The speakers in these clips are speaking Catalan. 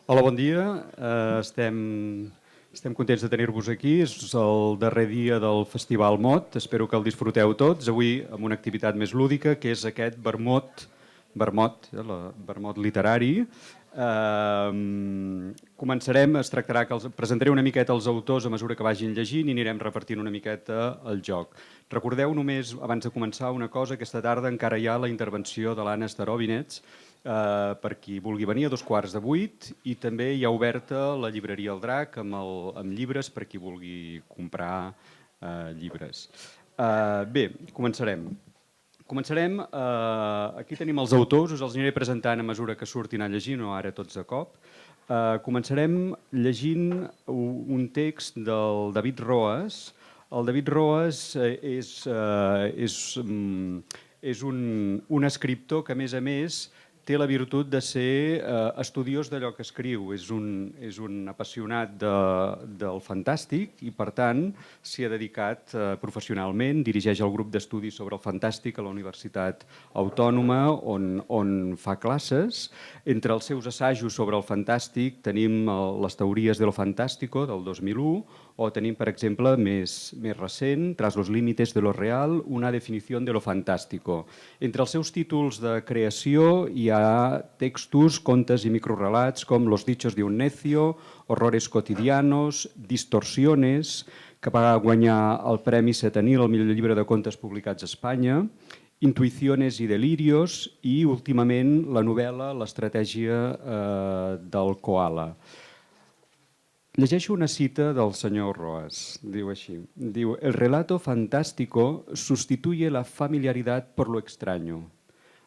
Hola, bon dia. Estem contents de tenir-vos aquí. És el darrer dia del Festival Mot. Espero que el disfruteu tots. Avui amb una activitat més lúdica, que és aquest vermut literari. Començarem, es tractarà que presentaré una miqueta els autors a mesura que vagin llegint i anirem repartint una miqueta el joc. Recordeu només, abans de començar, una cosa: aquesta tarda encara hi ha la intervenció de l'Anna Starovinets, per qui vulgui venir, a 7:45, i també hi ha oberta la llibreria El Drac amb llibres per qui vulgui comprar llibres. Bé, començarem. Aquí tenim els autors, us els aniré presentant a mesura que surtin a llegir, no ara tots de cop. Començarem llegint un text del David Roas. El David Roas és un escriptor que, a més, té la virtut de ser estudiós d'allò que escriu. És un apassionat del fantàstic i, per tant, s'hi ha dedicat professionalment. Dirigeix el grup d'estudis sobre el fantàstic a la Universitat Autònoma, on fa classes. Entre els seus assajos sobre el fantàstic tenim les teories de lo fantástico, del 2001, o tenim, per exemple, més recent, Tras los límites de lo real, una definició de lo fantástico. Entre els seus títols de creació hi ha textos, contes i microrelats com Los dichos de un necio, Horrores cotidianos, Distorsiones, que va guanyar el Premi Setenil al millor llibre de contes publicats a Espanya, Intuiciones y delirios i, últimament, la novel·la L'estratègia del koala. Llegeixo una cita del senyor Roas. Diu així. Diu: el relato fantástico sustituye la familiaridad por lo extraño.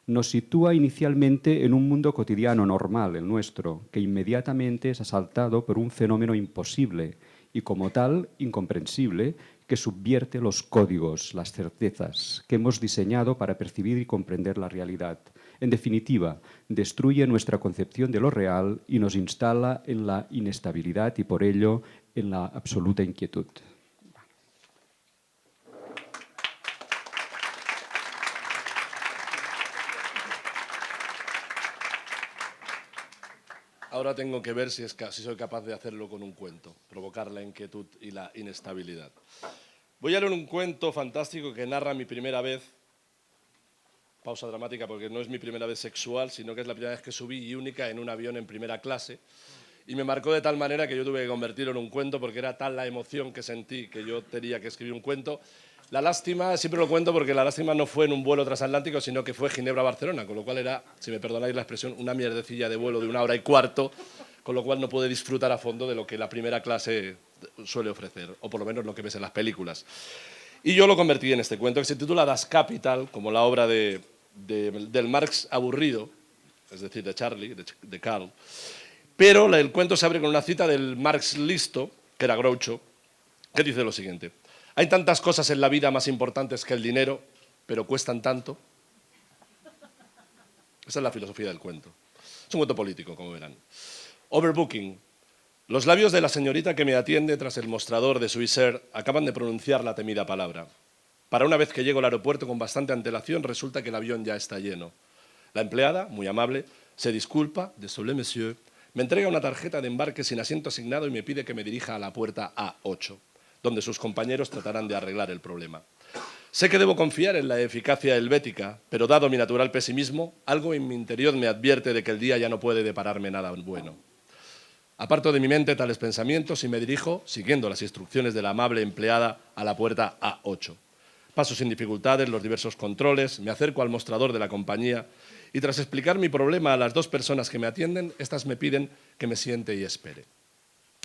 Nos sitúa inicialmente en un mundo cotidiano normal, el nuestro, que inmediatamente es asaltado por un fenómeno imposible y, como tal, incomprensible, que subvierte los códigos, las certezas que hemos diseñado para percibir y comprender la realidad. En definitiva, destruye nuestra concepción de lo real y nos instala en la inestabilidad y, por ello, en la absoluta inquietud. Ahora tengo que ver si soy capaz de hacerlo con un cuento, provocar la inquietud y la inestabilidad. Voy a leer un cuento fantástico que narra mi primera vez, pausa dramática porque no es mi primera vez sexual, sino que es la primera vez que subí y única en un avión en primera clase, y me marcó de tal manera que yo tuve que convertirlo en un cuento porque era tal la emoción que sentí que yo tenía que escribir un cuento. La lástima, siempre lo cuento porque la lástima no fue en un vuelo transatlántico, sino que fue Ginebra-Barcelona, con lo cual era, si me perdonáis la expresión, una mierdecilla de vuelo de 1 hora y cuarto, con lo cual no pude disfrutar a fondo de lo que la primera clase suele ofrecer, o por lo menos lo que ves en las películas. Y yo lo convertí en este cuento, que se titula Das Kapital, como la obra del Marx aburrido, es decir, de Charlie, de Karl. Pero el cuento se abre con una cita del Marx listo, que era Groucho, que dice lo siguiente: hay tantas cosas en la vida más importantes que el dinero, pero cuestan tanto. Esa es la filosofía del cuento. Es un cuento político, como verán. Overbooking. Los labios de la señorita que me atiende tras el mostrador de Swissair acaban de pronunciar la temida palabra. Para una vez que llego al aeropuerto con bastante antelación, resulta que el avión ya está lleno. La empleada, muy amable, se disculpa, désolé monsieur, me entrega una tarjeta de embarque sin asiento asignado y me pide que me dirija a la puerta A8, donde sus compañeros tratarán de arreglar el problema. Sé que debo confiar en la eficacia helvética, pero dado mi natural pesimismo, algo en mi interior me advierte de que el día ya no puede depararme nada bueno. Aparto de mi mente tales pensamientos y me dirijo, siguiendo las instrucciones de la amable empleada, a la puerta A8. Paso sin dificultades los diversos controles, me acerco al mostrador de la compañía y, tras explicar mi problema a las 2 personas que me atienden, estas me piden que me siente y espere.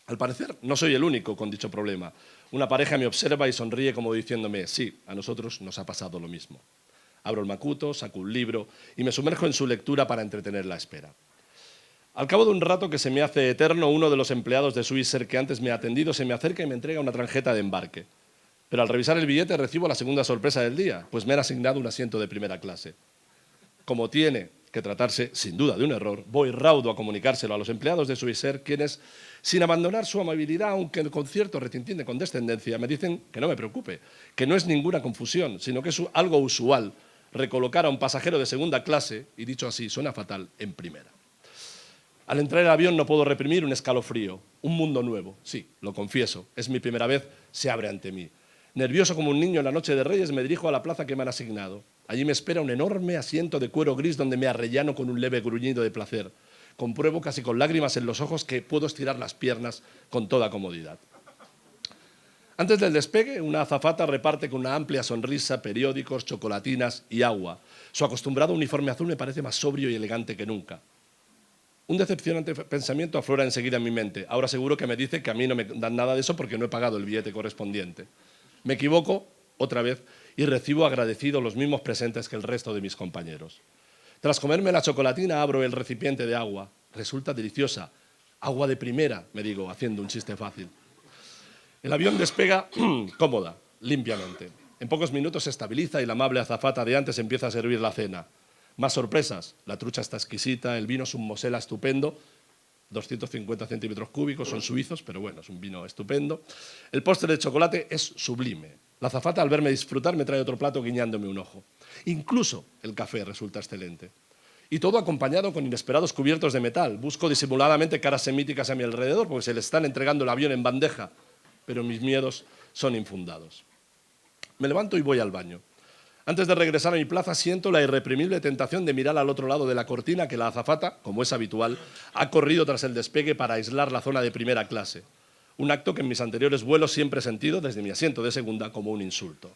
Al parecer, no soy el único con dicho problema. Una pareja me observa y sonríe como diciéndome: sí, a nosotros nos ha pasado lo mismo. Abro el macuto, saco un libro y me sumerjo en su lectura para entretener la espera. Al cabo de un rato que se me hace eterno, uno de los empleados de Swissair que antes me ha atendido se me acerca y me entrega una tarjeta de embarque. Pero al revisar el billete recibo la segunda sorpresa del día, pues me han asignado un asiento de primera clase. Como tiene que tratarse, sin duda, de un error, voy raudo a comunicárselo a los empleados de Swissair, quienes, sin abandonar su amabilidad, aunque con cierto retintín de condescendencia, me dicen que no me preocupe, que no es ninguna confusión, sino que es algo usual recolocar a un pasajero de segunda clase, y dicho así, suena fatal, en primera. Al entrar en el avión no puedo reprimir un escalofrío, un mundo nuevo. Sí, lo confieso, es mi primera vez, se abre ante mí. Nervioso como un niño en la noche de Reyes, me dirijo a la plaza que me han asignado. Allí me espera un enorme asiento de cuero gris donde me arrellano con un leve gruñido de placer. Compruebo casi con lágrimas en los ojos que puedo estirar las piernas con toda comodidad. Antes del despegue, una azafata reparte con una amplia sonrisa periódicos, chocolatinas y agua. Su acostumbrado uniforme azul me parece más sobrio y elegante que nunca. Un decepcionante pensamiento aflora enseguida en mi mente. Ahora seguro que me dice que a mí no me dan nada de eso porque no he pagado el billete correspondiente. Me equivoco, otra vez, y recibo agradecido los mismos presentes que el resto de mis compañeros. Tras comerme la chocolatina, abro el recipiente de agua. Resulta deliciosa. Agua de primera, me digo, haciendo un chiste fácil. El avión despega cómoda, limpiamente. En pocos minutos se estabiliza y la amable azafata de antes empieza a servir la cena. Más sorpresas. La trucha está exquisita, el vino es un Mosela estupendo, 250 centímetros cúbicos, son suizos, pero bueno, es un vino estupendo. El postre de chocolate es sublime. La azafata, al verme disfrutar, me trae otro plato guiñándome un ojo. Incluso el café resulta excelente. Y todo acompañado con inesperados cubiertos de metal. Busco disimuladamente caras semíticas a mi alrededor porque se le están entregando el avión en bandeja, pero mis miedos son infundados. Me levanto y voy al baño. Antes de regresar a mi plaza siento la irreprimible tentación de mirar al otro lado de la cortina que la azafata, como es habitual, ha corrido tras el despegue para aislar la zona de primera clase. Un acto que en mis anteriores vuelos siempre he sentido desde mi asiento de segunda como un insulto.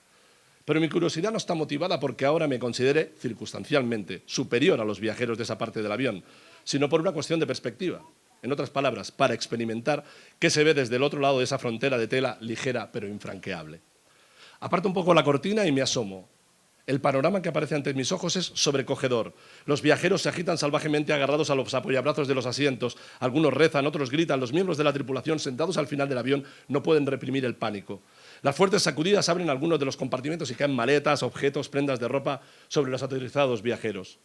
Pero mi curiosidad no está motivada porque ahora me considere, circunstancialmente, superior a los viajeros de esa parte del avión, sino por una cuestión de perspectiva. En otras palabras, para experimentar qué se ve desde el otro lado de esa frontera de tela ligera pero infranqueable. Aparto un poco la cortina y me asomo. El panorama que aparece ante mis ojos es sobrecogedor. Los viajeros se agitan salvajemente agarrados a los apoyabrazos de los asientos. Algunos rezan, otros gritan. Los miembros de la tripulación, sentados al final del avión, no pueden reprimir el pánico. Las fuertes sacudidas abren algunos de los compartimentos y caen maletas, objetos, prendas de ropa sobre los aterrizados viajeros.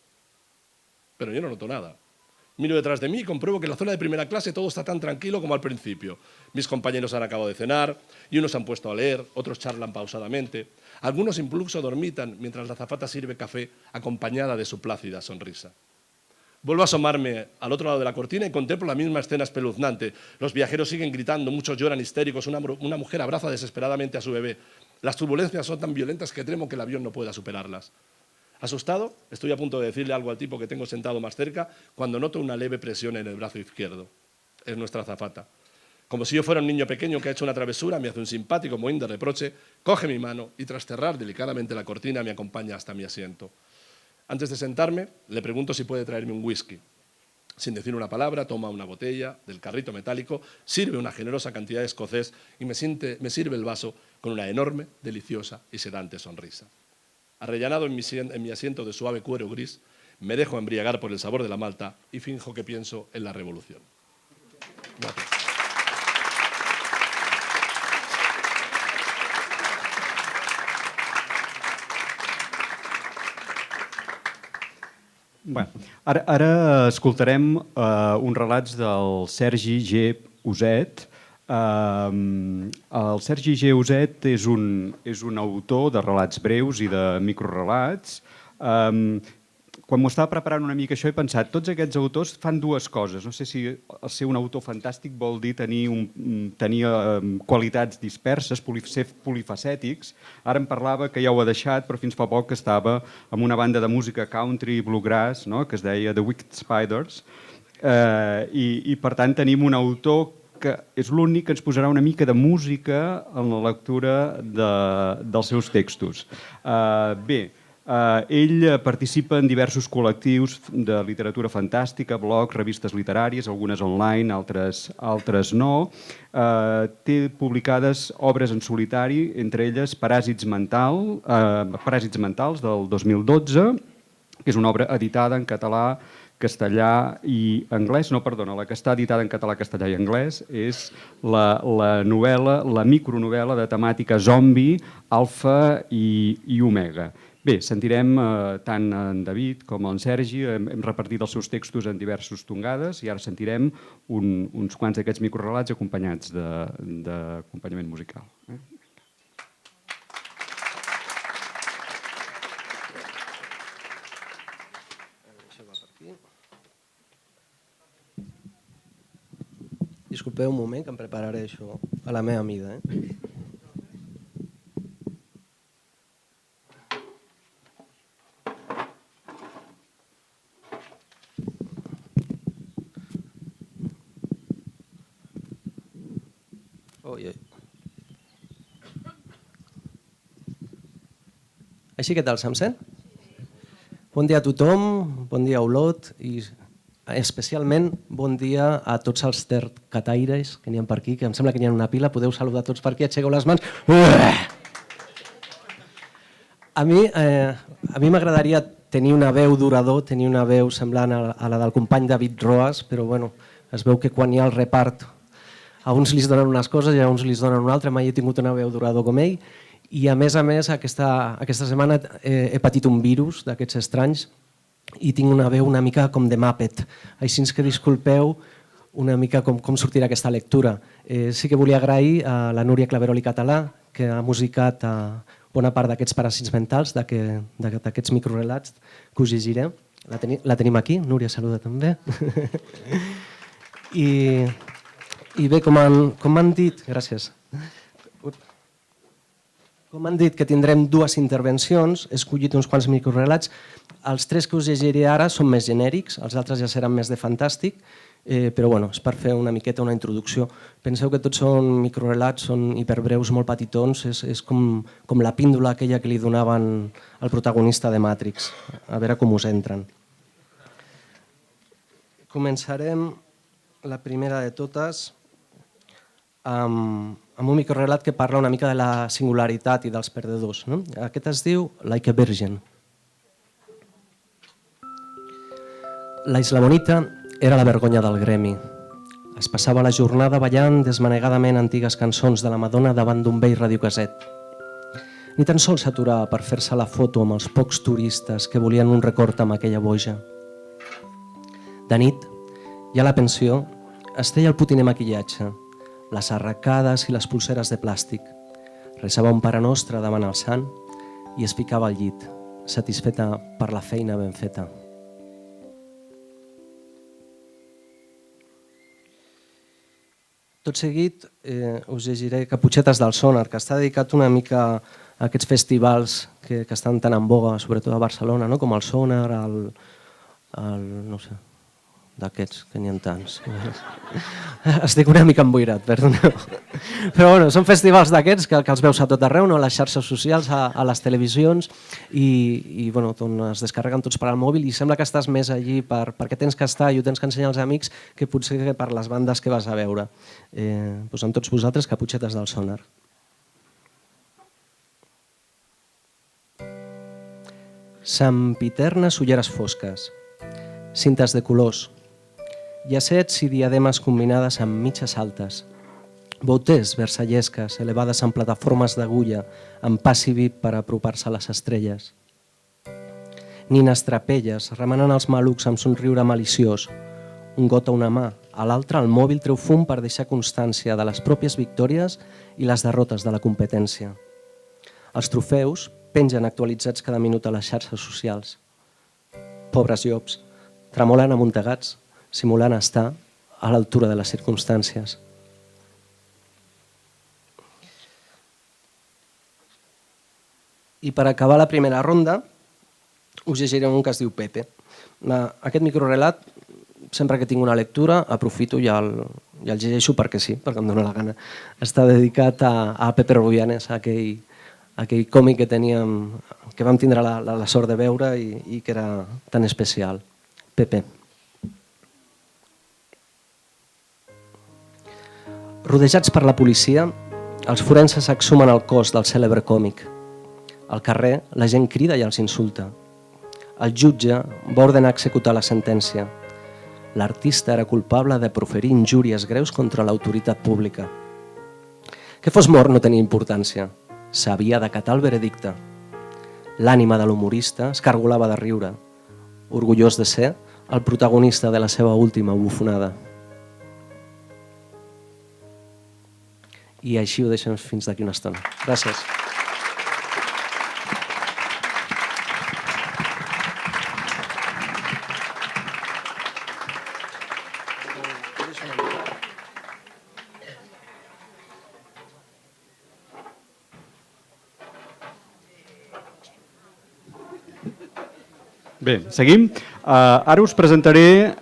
Pero yo no noto nada. Miro detrás de mí y compruebo que en la zona de primera clase todo está tan tranquilo como al principio. Mis compañeros han acabado de cenar y unos se han puesto a leer, otros charlan pausadamente. Algunos incluso dormitan mientras la azafata sirve café acompañada de su plácida sonrisa. Vuelvo a asomarme al otro lado de la cortina y contemplo la misma escena espeluznante. Los viajeros siguen gritando, muchos lloran histéricos, una mujer abraza desesperadamente a su bebé. Las turbulencias son tan violentas que temo que el avión no pueda superarlas. Asustado, estoy a punto de decirle algo al tipo que tengo sentado más cerca cuando noto una leve presión en el brazo izquierdo. Es nuestra azafata. Como si yo fuera un niño pequeño que ha hecho una travesura, me hace un simpático mohín de reproche, coge mi mano y tras cerrar delicadamente la cortina me acompaña hasta mi asiento. Antes de sentarme, le pregunto si puede traerme un whisky. Sin decir una palabra, toma una botella del carrito metálico, sirve una generosa cantidad de escocés y me sirve el vaso con una enorme, deliciosa y sedante sonrisa. Arrellanado en mi asiento de suave cuero gris, me dejo embriagar por el sabor de la malta y finjo que pienso en la revolución. Gracias. Bé, ara escoltarem uns relats del Sergi G. Uset. El Sergi G. Uset és un autor de relats breus i de microrelats. Quan m'ho estava preparant una mica això he pensat, tots aquests autors fan dues coses. No sé si ser un autor fantàstic vol dir tenir qualitats disperses, ser polifacètics. Ara em parlava que ja ho ha deixat, però fins fa poc estava amb una banda de música country i bluegrass, no?, que es deia The Wicked Spiders, i per tant tenim un autor que és l'únic que ens posarà una mica de música en la lectura dels seus textos. Bé, ell participa en diversos col·lectius de literatura fantàstica, blogs, revistes literàries, algunes online, altres no. Té publicades obres en solitari, entre elles Paràsits mentals, del 2012, que és una obra editada en català, castellà i anglès. No, perdona, la que està editada en català, castellà i anglès és la novel·la, la micronovel·la de temàtica zombi, alfa i omega. Bé, sentirem tant en David com en Sergi, hem repartit els seus textos en diversos tongades i ara sentirem uns quants d'aquests microrelats acompanyats d'acompanyament musical. Disculpeu un moment que em prepararé això a la meva mida. Oi, oi. Així que tal, se'm sent? Bon dia a tothom, bon dia a Olot i especialment bon dia a tots els tercataires que n'hi ha per aquí, que em sembla que n'hi ha una pila, podeu saludar tots per aquí, aixequeu les mans. A mi m'agradaria tenir una veu d'orador, tenir una veu semblant a la del company David Roas, però bueno, es veu que quan hi ha el repart a uns li donen unes coses i a uns li donen una altra, mai he tingut una veu d'orador com ell. I a més, aquesta setmana he patit un virus d'aquests estranys i tinc una veu una mica com de Muppet. Així que disculpeu una mica com sortirà aquesta lectura. Sí que volia agrair a la Núria Claverol i Català, que ha musicat bona part d'aquests paràsits mentals, d'aquests microrelats que us llegiré. La tenim aquí, Núria saluda també. I bé, com m'han dit, gràcies. Com han dit que tindrem dues intervencions, he escollit uns quants microrelats. Els tres que us llegiré ara són més genèrics, els altres ja seran més de fantàstic, però bueno, és per fer una miqueta una introducció. Penseu que tots són microrelats, són hiperbreus, molt petitons, és com la píndola aquella que li donaven al protagonista de Matrix. A veure com us entren. Començarem la primera de totes amb un microrelat que parla una mica de la singularitat i dels perdedors. Aquest es diu Like a Virgin. La Isla Bonita era la vergonya del gremi. Es passava la jornada ballant desmanegadament antigues cançons de la Madonna davant d'un vell radiocasset. Ni tan sols s'aturava per fer-se la foto amb els pocs turistes que volien un record amb aquella boja. De nit, i a la pensió, es treia el putiner maquillatge, les arracades i les pulseres de plàstic. Resava un Pare Nostre davant el sant i es ficava al llit, satisfeta per la feina ben feta. Tot seguit us llegiré Caputxetes del Sonar, que està dedicat una mica a aquests festivals que estan tan en boga, sobretot a Barcelona, com el Sonar, no sé, d'aquests, que n'hi ha tants. Estic una mica emboirat, perdoneu. Però bueno, són festivals d'aquests que els veus a tot arreu, a les xarxes socials, a les televisions, i es descarreguen tots per al mòbil i sembla que estàs més allí perquè tens que estar i ho tens que ensenyar als amics que potser per les bandes que vas a veure. Amb tots vosaltres, Caputxetes del Sonar. Sempiternes ulleres fosques, cintes de colors, llacets i diademes combinades amb mitges altes, bouters versallesques elevades en plataformes d'agulla amb pas i vip per apropar-se a les estrelles. Nines trapelles remenant els malucs amb somriure maliciós, un got a una mà, a l'altra el mòbil treu fum per deixar constància de les pròpies victòries i les derrotes de la competència. Els trofeus pengen actualitzats cada minut a les xarxes socials. Pobres llops, tremolen amuntegats, simulant estar a l'altura de les circumstàncies. I per acabar la primera ronda, us llegiré un que es diu Pepe. Aquest microrelat, sempre que tinc una lectura, aprofito i el llegeixo perquè sí, perquè em dóna la gana. Està dedicat a Pepe Rubianes, aquell còmic que vam tindre la sort de veure i que era tan especial. Pepe. Rodejats per la policia, els forenses exhumen el cos del cèlebre còmic. Al carrer, la gent crida i els insulta. El jutge va ordenar executar la sentència. L'artista era culpable de proferir injúries greus contra l'autoritat pública. Que fos mort no tenia importància. S'havia d'acatar el veredicte. L'ànima de l'humorista es cargolava de riure, orgullós de ser el protagonista de la seva última bufonada. I així ho deixem fins d'aquí una estona. Gràcies. Bé, seguim. Ara us presentaré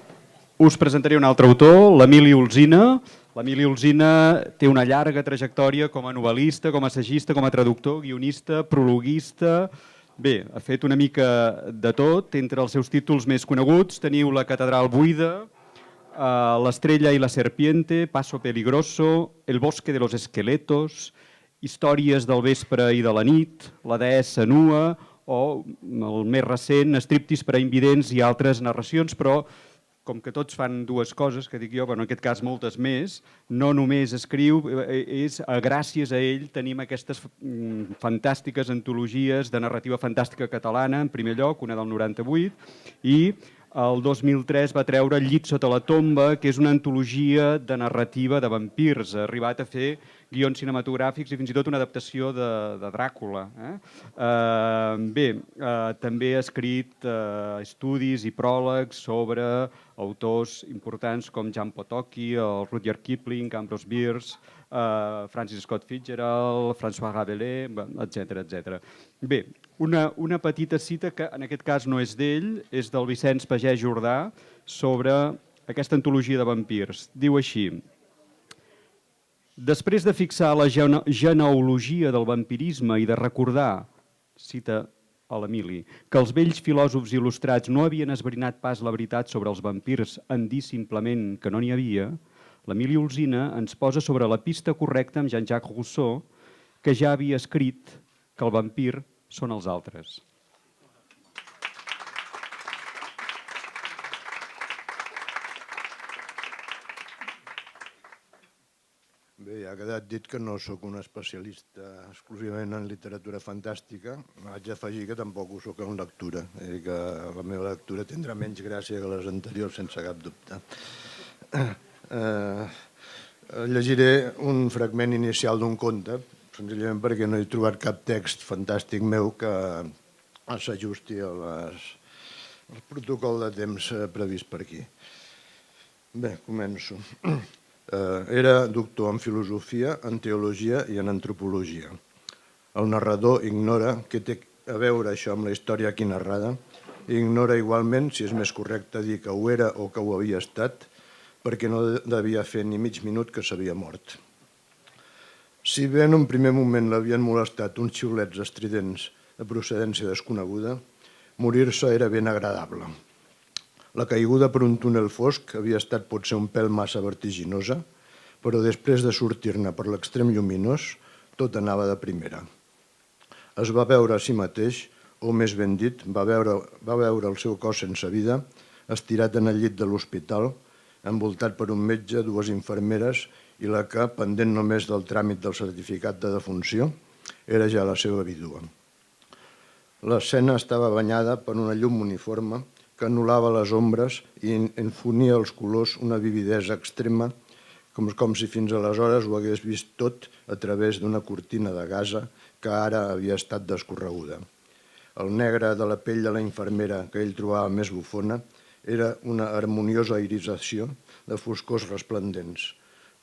un altre autor, l'Emili Olzina. L'Emili Olzina té una llarga trajectòria com a novel·lista, com a assagista, com a traductor, guionista, prologuista. Bé, ha fet una mica de tot. Entre els seus títols més coneguts teniu La catedral buida, L'estrella i la serpiente, Paso peligroso, El bosque de los esqueletos, Històries del vespre i de la nit, La deessa nua, o el més recent, Striptease per a invidents i altres narracions, però com que tots fan dues coses, que dic jo, però en aquest cas moltes més, no només escriu, gràcies a ell tenim aquestes fantàstiques antologies de narrativa fantàstica catalana, en primer lloc, una del 98, i el 2003 va treure El llit sota la tomba, que és una antologia de narrativa de vampirs. Ha arribat a fer guions cinematogràfics i fins i tot una adaptació de Dràcula. També ha escrit estudis i pròlegs sobre autors importants com Jan Potocki, el Rudyard Kipling, Ambrose Bierce, Francis Scott Fitzgerald, François Rabelais, etc. Bé, una petita cita que en aquest cas no és d'ell, és del Vicenç Pagès Jordà, sobre aquesta antologia de vampirs. Diu així: després de fixar la genealogia del vampirisme i de recordar, cita a l'Emili, que els vells filòsofs il·lustrats no havien esbrinat pas la veritat sobre els vampirs en dir simplement que no n'hi havia, l'Emili Olzina ens posa sobre la pista correcta amb Jean-Jacques Rousseau, que ja havia escrit que el vampir són els altres. Bé, ja ha quedat dit que no sóc un especialista exclusivament en literatura fantàstica. Vaig afegir que tampoc ho sóc en lectura. És que la meva lectura tindrà menys gràcia que les anteriors, sense cap dubte. Llegiré un fragment inicial d'un conte, senzillament perquè no he trobat cap text fantàstic meu que s'ajusti al protocol de temps previst per aquí. Bé, començo. Era doctor en filosofia, en teologia i en antropologia. El narrador ignora què té a veure això amb la història aquí narrada i ignora igualment si és més correcte dir que ho era o que ho havia estat, perquè no devia fer ni mig minut que s'havia mort. Si bé en un primer moment l'havien molestat uns xiulets estridents de procedència desconeguda, morir-se era ben agradable. La caiguda per un túnel fosc havia estat potser un pèl massa vertiginosa, però després de sortir-ne per l'extrem lluminós, tot anava de primera. Es va veure a si mateix, o més ben dit, va veure el seu cos sense vida, estirat en el llit de l'hospital, envoltat per un metge, dues infermeres i la que, pendent només del tràmit del certificat de defunció, era ja la seva vídua. L'escena estava banyada per una llum uniforme que anul·lava les ombres i enfonia els colors una vividesa extrema, com si fins aleshores ho hagués vist tot a través d'una cortina de gasa que ara havia estat descorreguda. El negre de la pell de la infermera, que ell trobava més bufona, era una harmoniosa irisació de foscors resplendents.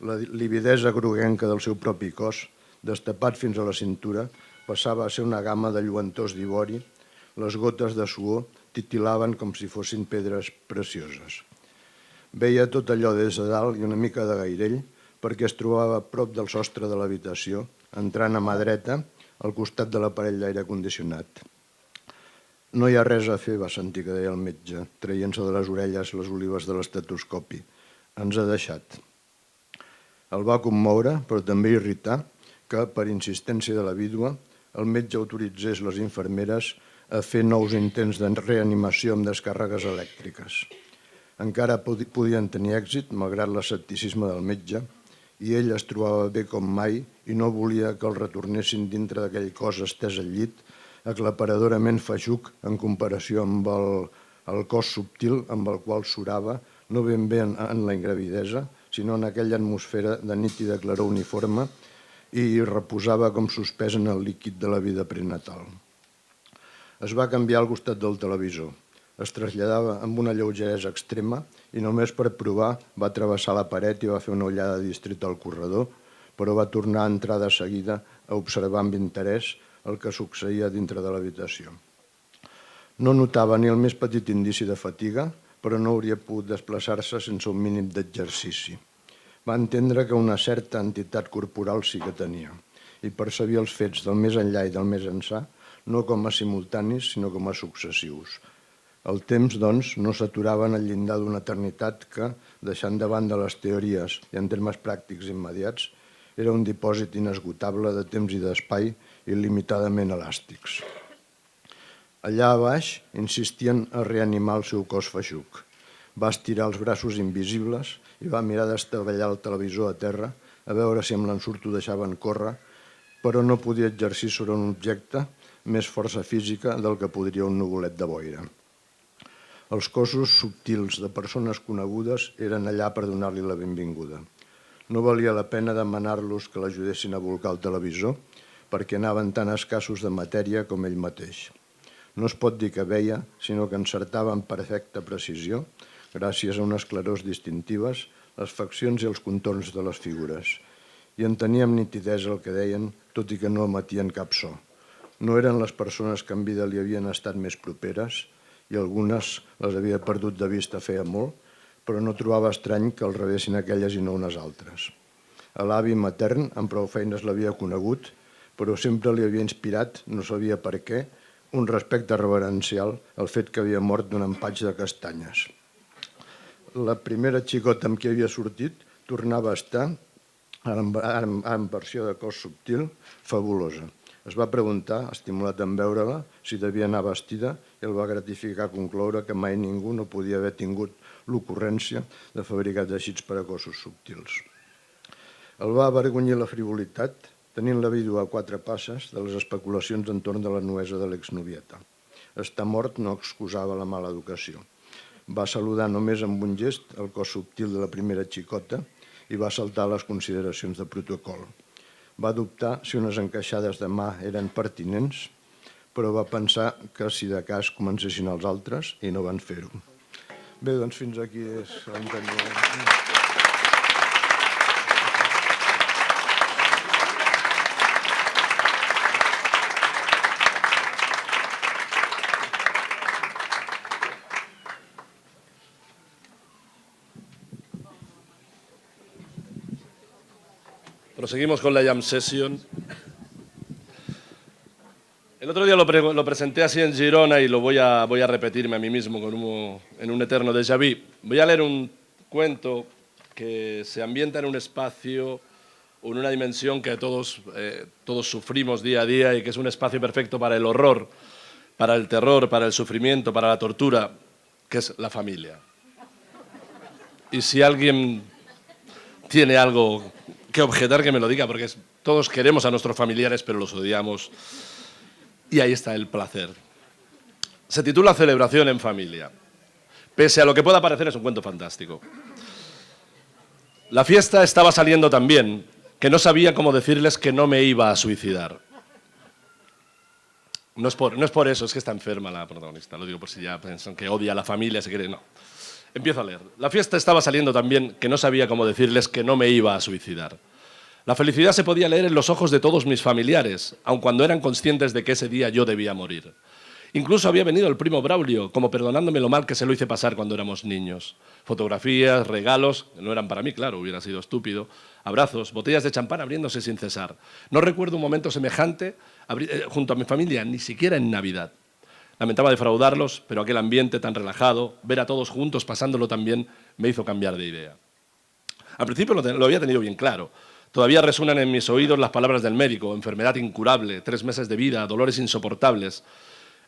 La lividesa groguenca del seu propi cos, destapat fins a la cintura, passava a ser una gamma de lluentors d'ivori. Les gotes de suor titilaven com si fossin pedres precioses. Veia tot allò des de dalt i una mica de gairell perquè es trobava a prop del sostre de l'habitació, entrant a mà dreta al costat de l'aparell d'aire condicionat. No hi ha res a fer, va sentir que deia el metge, traient-se de les orelles les olives de l'estetoscopi. Ens ha deixat. El va commoure, però també irritar, que, per insistència de la vídua, el metge autoritzés les infermeres a fer nous intents de reanimació amb descàrregues elèctriques. Encara podien tenir èxit, malgrat l'escepticisme del metge, i ell es trobava bé com mai i no volia que el retornessin dintre d'aquell cos estès al llit, aclaparadorament feixuc en comparació amb el cos subtil amb el qual surava, no ben bé en la ingravidesa, sinó en aquella atmosfera de nítida claror uniforme i reposava com suspès en el líquid de la vida prenatal. Es va canviar al costat del televisor. Es traslladava amb una lleugeresa extrema i només per provar va travessar la paret i va fer una ullada distreta al corredor, però va tornar a entrar de seguida a observar amb interès el que succeïa dintre de l'habitació. No notava ni el més petit indici de fatiga, però no hauria pogut desplaçar-se sense un mínim d'exercici. Va entendre que una certa entitat corporal sí que tenia i percebia els fets del més enllà i del més ençà no com a simultanis, sinó com a successius. El temps, doncs, no s'aturava en el llindar d'una eternitat que, deixant de banda les teories i en termes pràctics immediats, era un dipòsit inesgotable de temps i d'espai il·limitadament elàstics. Allà a baix insistien a reanimar el seu cos feixuc. Va estirar els braços invisibles i va mirar d'estavellar el televisor a terra a veure si amb l'ensurt ho deixaven córrer, però no podia exercir sobre un objecte més força física del que podria un nuvolet de boira. Els cossos subtils de persones conegudes eren allà per donar-li la benvinguda. No valia la pena demanar-los que l'ajudessin a volcar el televisor perquè anaven tan escassos de matèria com ell mateix. No es pot dir que veia, sinó que encertava amb perfecta precisió, gràcies a unes clarors distintives, les faccions i els contorns de les figures. I entenia amb nitidesa el que deien, tot i que no emetien cap so. No eren les persones que en vida li havien estat més properes, i algunes les havia perdut de vista feia molt, però no trobava estrany que el rebessin aquelles i no unes altres. A l'avi matern, amb prou feines l'havia conegut, però sempre li havia inspirat, no sabia per què, un respecte reverencial al fet que havia mort d'un empatx de castanyes. La primera xicota amb qui havia sortit tornava a estar, en versió de cos subtil, fabulosa. Es va preguntar, estimulat en veure-la, si devia anar vestida i el va gratificar concloure que mai ningú no podia haver tingut l'ocurrència de fabricar teixits per a cossos subtils. El va avergonyir la frivolitat, tenint la vídua a 4 passes de les especulacions entorn de la nuesa de l'exnovieta. Estar mort no excusava la mala educació. Va saludar només amb un gest el cos subtil de la primera xicota i va saltar les consideracions de protocol. Va dubtar si unes encaixades de mà eren pertinents, però va pensar que si de cas comencessin els altres i no van fer-ho. Bé, doncs fins aquí és l'enteniment. Proseguimos con la jam session. El otro día lo presenté así en Girona y lo voy a repetirme a mí mismo en un eterno déjà vu. Voy a leer un cuento que se ambienta en un espacio o en una dimensión que todos sufrimos día a día y que es un espacio perfecto para el horror, para el terror, para el sufrimiento, para la tortura, que es la familia. Y si alguien tiene algo que objetar, que me lo diga, porque todos queremos a nuestros familiares, pero los odiamos. Y ahí está el placer. Se titula Celebración en familia. Pese a lo que pueda parecer, es un cuento fantástico. La fiesta estaba saliendo tan bien que no sabía cómo decirles que no me iba a suicidar. No es por eso, es que está enferma la protagonista. Lo digo por si ya piensan que odia a la familia, se quiere. No. Empiezo a leer. La fiesta estaba saliendo tan bien que no sabía cómo decirles que no me iba a suicidar. La felicidad se podía leer en los ojos de todos mis familiares, aun cuando eran conscientes de que ese día yo debía morir. Incluso había venido el primo Braulio, como perdonándome lo mal que se lo hice pasar cuando éramos niños. Fotografías, regalos, no eran para mí, claro, hubiera sido estúpido. Abrazos, botellas de champán abriéndose sin cesar. No recuerdo un momento semejante junto a mi familia, ni siquiera en Navidad. Lamentaba defraudarlos, pero aquel ambiente tan relajado, ver a todos juntos pasándolo tan bien, me hizo cambiar de idea. Al principio lo había tenido bien claro. Todavía resuenan en mis oídos las palabras del médico: enfermedad incurable, 3 meses de vida, dolores insoportables.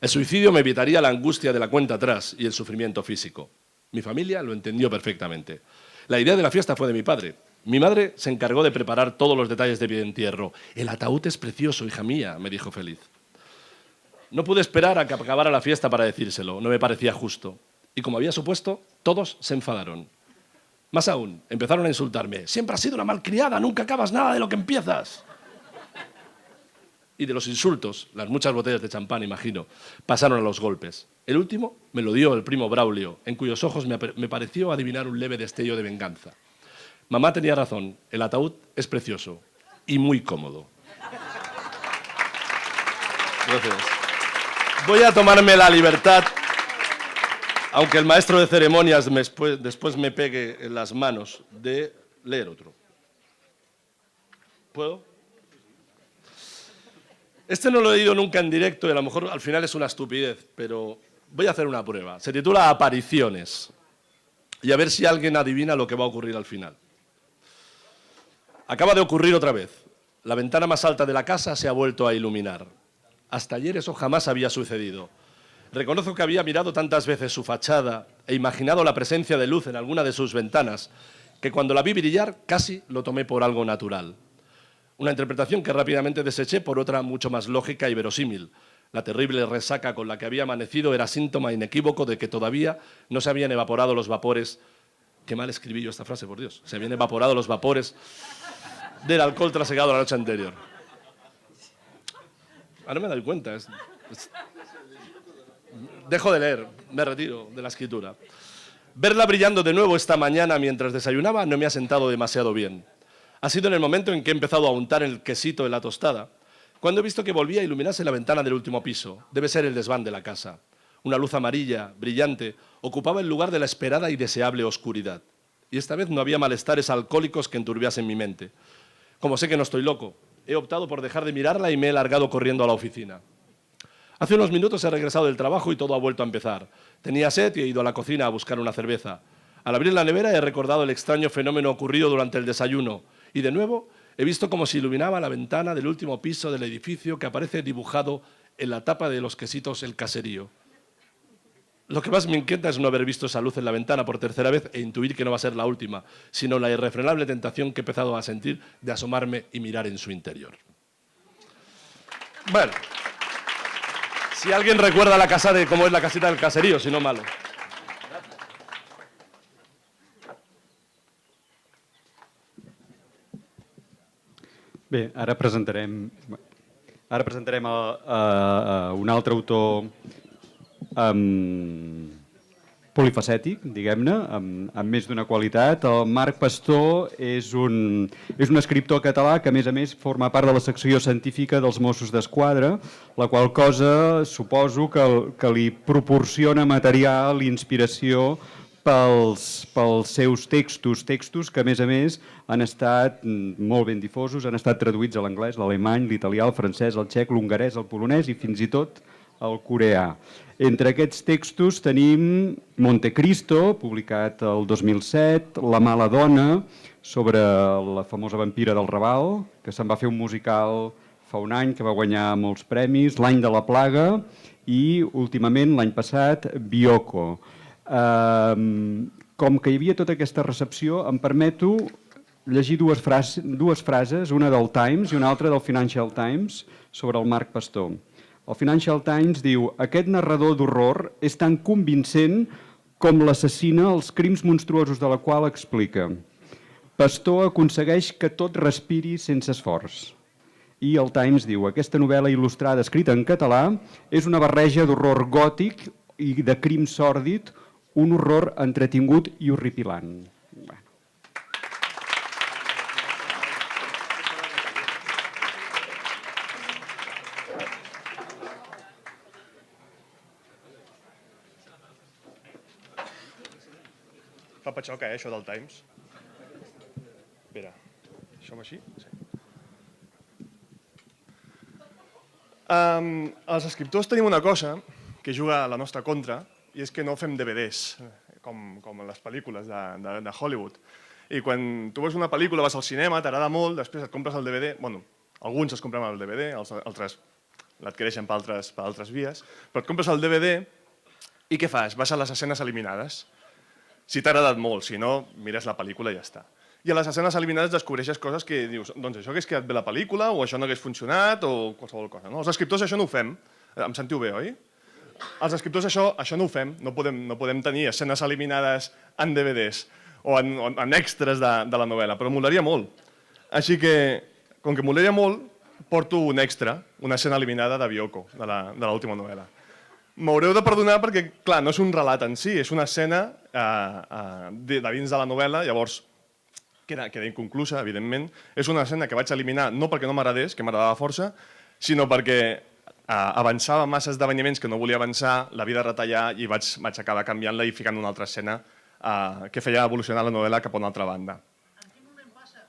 El suicidio me evitaría la angustia de la cuenta atrás y el sufrimiento físico. Mi familia lo entendió perfectamente. La idea de la fiesta fue de mi padre. Mi madre se encargó de preparar todos los detalles de mi entierro. El ataúd es precioso, hija mía, me dijo feliz. No pude esperar a que acabara la fiesta para decírselo, no me parecía justo. Y como había supuesto, todos se enfadaron. Más aún, empezaron a insultarme. Siempre has sido una malcriada, nunca acabas nada de lo que empiezas. Y de los insultos, las muchas botellas de champán, imagino, pasaron a los golpes. El último me lo dio el primo Braulio, en cuyos ojos me pareció adivinar un leve destello de venganza. Mamá tenía razón, el ataúd es precioso y muy cómodo. Gracias. voy a tomarme la libertad, aunque el maestro de ceremonias después me pegue en las manos, de leer otro. ¿Puedo? Este no lo he leído nunca en directo y a lo mejor al final es una estupidez, pero voy a hacer una prueba. Se titula Apariciones. Y a ver si alguien adivina lo que va a ocurrir al final. Acaba de ocurrir otra vez. La ventana más alta de la casa se ha vuelto a iluminar. Hasta ayer eso jamás había sucedido. Reconozco que había mirado tantas veces su fachada e imaginado la presencia de luz en alguna de sus ventanas, que cuando la vi brillar casi lo tomé por algo natural. Una interpretación que rápidamente deseché por otra mucho más lógica y verosímil. La terrible resaca con la que había amanecido era síntoma inequívoco de que todavía no se habían evaporado los vapores... Qué mal escribí yo esta frase, por Dios. Se habían evaporado los vapores del alcohol trasegado la noche anterior. Ahora me doy cuenta. Dejo de leer, me retiro de la escritura. Verla brillando de nuevo esta mañana mientras desayunaba no me ha sentado demasiado bien. Ha sido en el momento en que he empezado a untar el quesito en la tostada, cuando he visto que volvía a iluminarse la ventana del último piso. Debe ser el desván de la casa. Una luz amarilla, brillante, ocupaba el lugar de la esperada y deseable oscuridad. Y esta vez no había malestares alcohólicos que enturbiasen mi mente. Como sé que no estoy loco, he optado por dejar de mirarla y me he largado corriendo a la oficina. Hace unos minutos he regresado del trabajo y todo ha vuelto a empezar. Tenía sed y he ido a la cocina a buscar una cerveza. Al abrir la nevera he recordado el extraño fenómeno ocurrido durante el desayuno y de nuevo he visto cómo se iluminaba la ventana del último piso del edificio que aparece dibujado en la tapa de los quesitos El Caserío. Lo que más me inquieta es no haber visto esa luz en la ventana por tercera vez e intuir que no va a ser la última, sino la irrefrenable tentación que he empezado a sentir de asomarme y mirar en su interior. Bueno, si alguien recuerda la casa de cómo es la casita del caserío, si no malo. Bé, ara presentarem un altre autor polifacètic, diguem-ne, amb més d'una qualitat. El Marc Pastor és un escriptor català que, a més, forma part de la secció científica dels Mossos d'Esquadra, la qual cosa suposo que li proporciona material i inspiració pels seus textos que, a més, han estat molt ben difosos, han estat traduïts a l'anglès, l'alemany, l'italià, el francès, el txec, l'hongarès, el polonès i fins i tot el coreà. Entre aquests textos tenim Montecristo, publicat el 2007, La mala dona, sobre la famosa vampira del Raval, que se'n va fer un musical fa un any, que va guanyar molts premis, L'any de la plaga i, últimament, l'any passat, Bioko. Com que hi havia tota aquesta recepció, em permeto llegir dues frases, una del Times i una altra del Financial Times, sobre el Marc Pastor. El Financial Times diu: aquest narrador d'horror és tan convincent com l'assassina els crims monstruosos de la qual explica. Pastor aconsegueix que tot respiri sense esforç. I el Times diu: aquesta novel·la il·lustrada escrita en català és una barreja d'horror gòtic i de crim sòrdid, un horror entretingut i horripilant. Fa patxoca, això del Times. Espera, som així? Sí. Els escriptors tenim una cosa que juga a la nostra contra i és que no fem DVDs, com en les pel·lícules de Hollywood. I quan tu veus una pel·lícula, vas al cinema, t'agrada molt, després et compres el DVD, bueno, alguns es compren el DVD, altres l'adquireixen per altres vies, però et compres el DVD i què fas? Vas a les escenes eliminades. Si t'ha agradat molt, si no, mires la pel·lícula i ja està. I a les escenes eliminades descobreixes coses que dius, doncs això hagués quedat bé la pel·lícula, o això no hagués funcionat, o qualsevol cosa. Els escriptors això no ho fem. Em sentiu bé, oi? Els escriptors això no ho fem. No podem tenir escenes eliminades en DVDs o en extras de la novel·la, però molaria molt. Així que, com que molaria molt, porto un extra, una escena eliminada de Bioko, de l'última novel·la. M'haureu de perdonar perquè, clar, no és un relat en si, és una escena de dins de la novel·la, llavors queda inconclusa, evidentment. És una escena que vaig eliminar no perquè no m'agradés, que m'agradava força, sinó perquè avançava massa esdeveniments que no volia avançar, la vida retallar i vaig acabar canviant-la i ficant una altra escena que feia evolucionar la novel·la cap a una altra banda. En quin moment passa?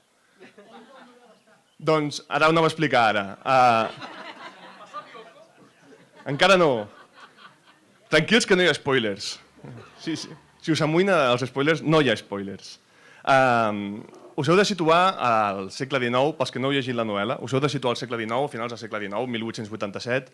Doncs ara ho anava a explicar ara. Encara no. Tranquils que no hi ha spoilers. Sí. Si us amoïna els spoilers, no hi ha spoilers. Us heu de situar al segle XIX, pels que no heu llegit la novel·la, us heu de situar al segle XIX, a finals del segle XIX, 1887,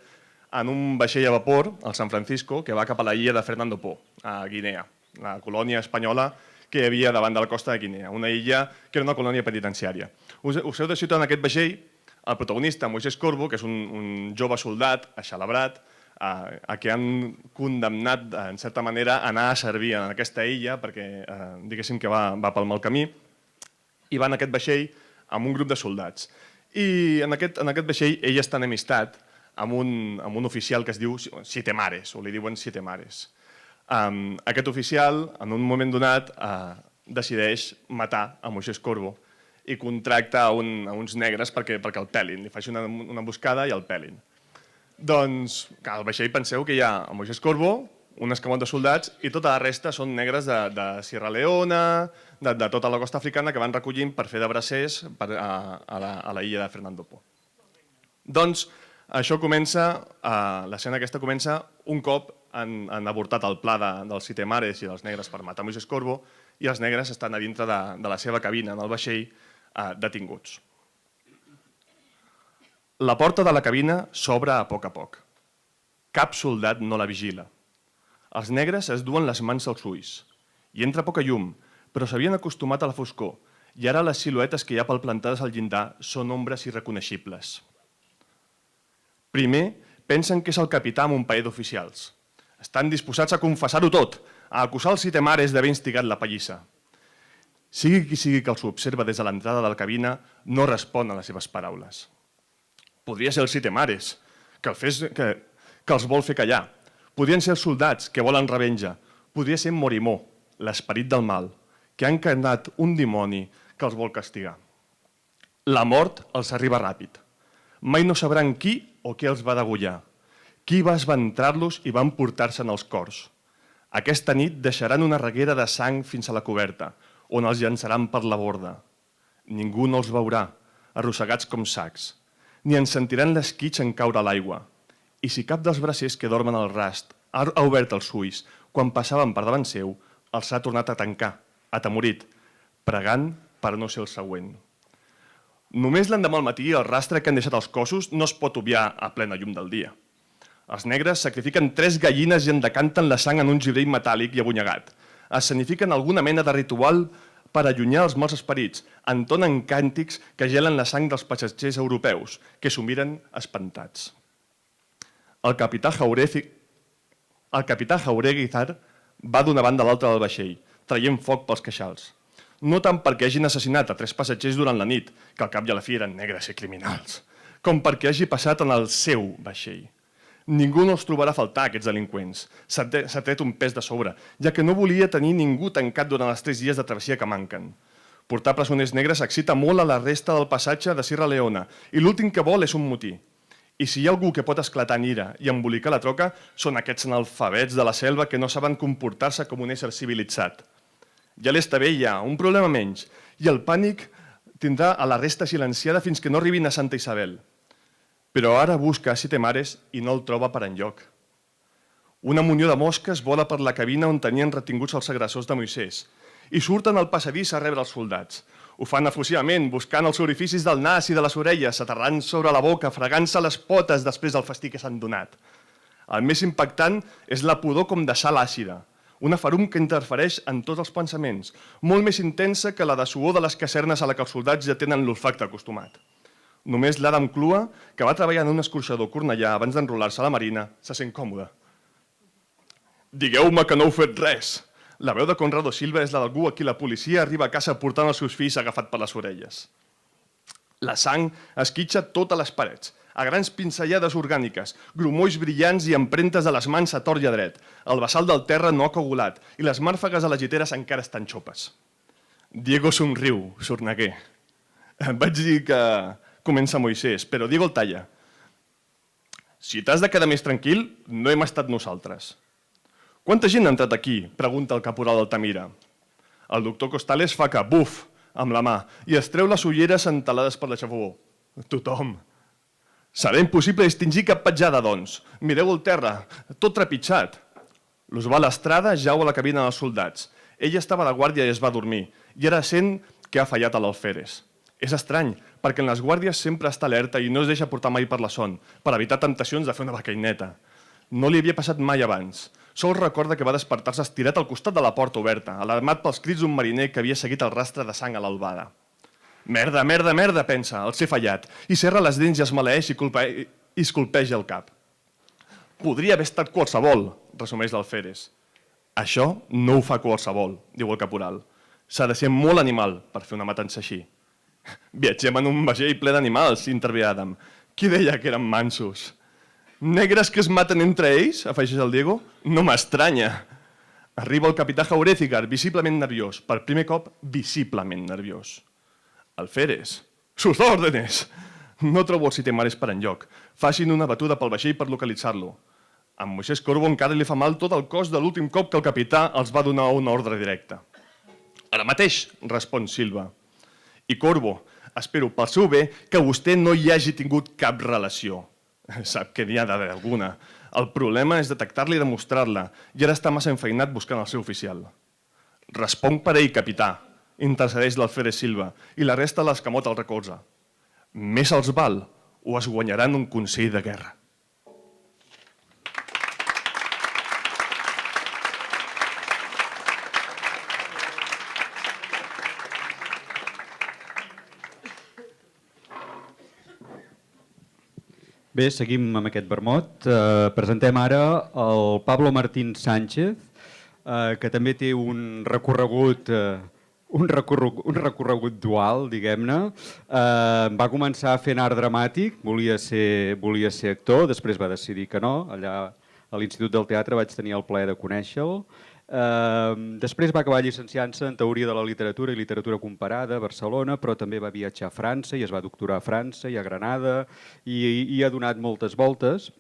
en un vaixell a vapor, al San Francisco, que va cap a la illa de Fernando Po, a Guinea, la colònia espanyola que hi havia davant de la costa de Guinea, una illa que era una colònia penitenciària. Us heu de situar en aquest vaixell, el protagonista, Moisés Corbo, que és un jove soldat, aixelebrat, a què han condemnat, en certa manera, a anar a servir en aquesta illa, perquè diguéssim que va pel mal camí, i va en aquest vaixell amb un grup de soldats. I en aquest vaixell ell està enemistat amb un oficial que es diu Siete Mares, o li diuen Siete Mares. Aquest oficial, en un moment donat, decideix matar a Moisés Corbo i contracta a uns negres perquè el pelin, li faci una emboscada i el pelin. Doncs, al vaixell penseu que hi ha el Moisés Corbo, un escamot de soldats, i tota la resta són negres de Sierra Leona, de tota la costa africana, que van recollint per fer de bracers a la illa de Fernando Po. Doncs això comença, l'escena aquesta comença un cop han avortat el pla dels Siete Mares i dels negres per matar Moisés Corbo, i els negres estan a dintre de la seva cabina, en el vaixell, detinguts. La porta de la cabina s'obre a poc. Cap soldat no la vigila. Els negres es duen les mans als ulls. Hi entra poca llum, però s'havien acostumat a la foscor i ara les siluetes que hi ha palplantades al llindar són ombres irreconeixibles. Primer, pensen que és el capità amb un paer d'oficials. Estan disposats a confessar-ho tot, a acusar els Siete Mares d'haver instigat la pallissa. Sigui qui sigui que els observa des de l'entrada de la cabina, no respon a les seves paraules. Podria ser els Siete Mares, que els vol fer callar. Podrien ser els soldats que volen revenja. Podria ser Morimó, l'esperit del mal, que ha encarnat un dimoni que els vol castigar. La mort els arriba ràpid. Mai no sabran qui o què els va degollar, qui va esventrar-los i va emportar-se'n els cors. Aquesta nit deixaran una reguera de sang fins a la coberta, on els llançaran per la borda. Ningú no els veurà, arrossegats com sacs, ni en sentiran l'esquitx en caure a l'aigua. I si cap dels bracers que dormen al rast ha obert els ulls quan passaven per davant seu, els ha tornat a tancar, atemorit, pregant per no ser el següent. Només l'endemà al matí el rastre que han deixat els cossos no es pot obviar a plena llum del dia. Els negres sacrifiquen 3 gallines i en decanten la sang en un gibrell metàl·lic i abonyegat. Escenifiquen alguna mena de ritual per allunyar els mals esperits, entonen càntics que gelen la sang dels passatgers europeus, que s'ho miren espantats. El capità Jaureguizar va d'una banda a l'altra del vaixell, traient foc pels queixals. No tant perquè hagin assassinat a 3 passatgers durant la nit, que al cap i a la fi eren negres i criminals, com perquè hagi passat en el seu vaixell. Ningú no els trobarà a faltar, aquests delinqüents. S'ha tret un pes de sobre, ja que no volia tenir ningú tancat durant els 3 dies de travessia que manquen. Portar presoners negres excita molt a la resta del passatge de Sierra Leona i l'últim que vol és un motí. I si hi ha algú que pot esclatar en ira i embolicar la troca, són aquests analfabets de la selva que no saben comportar-se com un ésser civilitzat. Ja l'està bé, hi ha un problema menys, i el pànic tindrà a la resta silenciada fins que no arribin a Santa Isabel. Però ara busca a Siete Mares i no el troba per enlloc. Una munió de mosques vola per la cabina on tenien retinguts els agressors de Moisès i surten al passadís a rebre els soldats. Ho fan efusivament, buscant els orificis del nas i de les orelles, aterrant sobre la boca, fregant-se les potes després del festí que s'han donat. El més impactant és la pudor com de sal àcida, una ferum que interfereix en tots els pensaments, molt més intensa que la de suor de les casernes a la que els soldats ja tenen l'olfacte acostumat. Només l'Adam Clua, que va treballar en un escorxador cornellà abans d'enrolar-se a la marina, se sent còmode. Digueu-me que no heu fet res. La veu de Conrado Silva és la d'algú a qui la policia arriba a casa portant els seus fills agafat per les orelles. La sang esquitxa totes les parets, a grans pinzellades orgàniques, grumolls brillants i empremtes de les mans a tort i a dret. El bassal del terra no ha coagulat i les màrfegues de les lliteres encara estan xopes. Diego somriu, sorneguer. Vaig dir que comença Moisès, però Diego el talla. Si t'has de quedar més tranquil, no hem estat nosaltres. Quanta gent ha entrat aquí? Pregunta el caporal Altamira. El doctor Costales fa que buf amb la mà i es treu les ulleres entelades per l'aixafogó. Tothom. Serà impossible distingir cap petjada, doncs. Mireu el terra, tot trepitjat. L'Osval Estrada jau a la cabina dels soldats. Ell estava de guàrdia i es va dormir, i ara sent que ha fallat a l'alferes. És estrany, perquè en les guàrdies sempre està alerta i no es deixa portar mai per la son, per evitar temptacions de fer una becaineta. No li havia passat mai abans. Sol recorda que va despertar-se estirat al costat de la porta oberta, alarmat pels crits d'un mariner que havia seguit el rastre de sang a l'albada. Merda, merda, merda, pensa, els he fallat, i serra les dents i es maleeix i es colpeja el cap. Podria haver estat qualsevol, resumeix l'alferes. Això no ho fa qualsevol, diu el caporal. S'ha de ser molt animal per fer una matança així. Viatgem en un vaixell ple d'animals, intervé Adam. Qui deia que eren mansos? Negres que es maten entre ells, afegeix el Diego? No m'estranya. Arriba el capità Jaurezigar, visiblement nerviós. Per primer cop, visiblement nerviós. Alferes, sus órdenes. No trobo els sitemares per enlloc. Facin una batuda pel vaixell per localitzar-lo. A Moisés Corbo encara li fa mal tot el cos de l'últim cop que el capità els va donar una ordre directa. Ara mateix, respon Silva. I Corbo, espero pel seu bé que vostè no hi hagi tingut cap relació. Sap que n'hi ha d'haver alguna. El problema és detectar-la i demostrar-la, i ara està massa enfeinat buscant el seu oficial. Responc per ell, capità, intercedeix l'alferes Silva, i la resta l'escamot el recolza. Més els val o es guanyaran un consell de guerra. Bé, seguim amb aquest vermut. Presentem ara el Pablo Martín Sánchez, que també té un recorregut dual, diguem-ne. Va començar fent art dramàtic, volia ser actor, després va decidir que no. Allà a l'Institut del Teatre vaig tenir el plaer de conèixer-lo. Després va acabar llicenciant-se en Teoria de la Literatura i Literatura Comparada a Barcelona, però també va viatjar a França i es va doctorar a França i a Granada i ha donat moltes voltes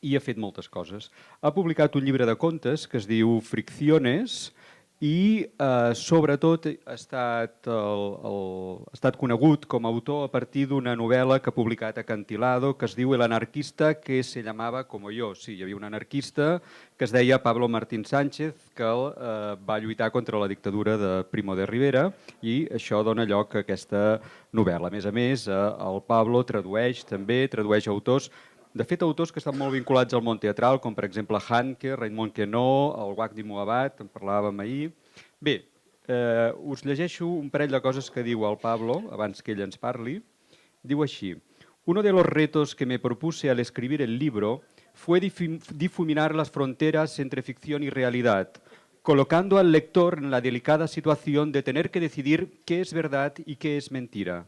i ha fet moltes coses. Ha publicat un llibre de contes que es diu Fricciones i sobretot ha estat conegut com a autor a partir d'una novel·la que ha publicat Acantilado que es diu El anarquista que se llamava como yo. Sí, hi havia un anarquista que es deia Pablo Martín Sánchez que va lluitar contra la dictadura de Primo de Rivera i això dona lloc a aquesta novel·la. A més, el Pablo tradueix autors. De fet, autors que estan molt vinculats al món teatral, com per exemple Handke, Raymond Queneau, el Wagdi Mouabat, en parlàvem ahir. Bé, us llegeixo un parell de coses que diu el Pablo, abans que ell ens parli. Diu així: uno de los retos que me propuse al escribir el libro fue difuminar las fronteras entre ficción y realidad, colocando al lector en la delicada situación de tener que decidir qué es verdad y qué es mentira.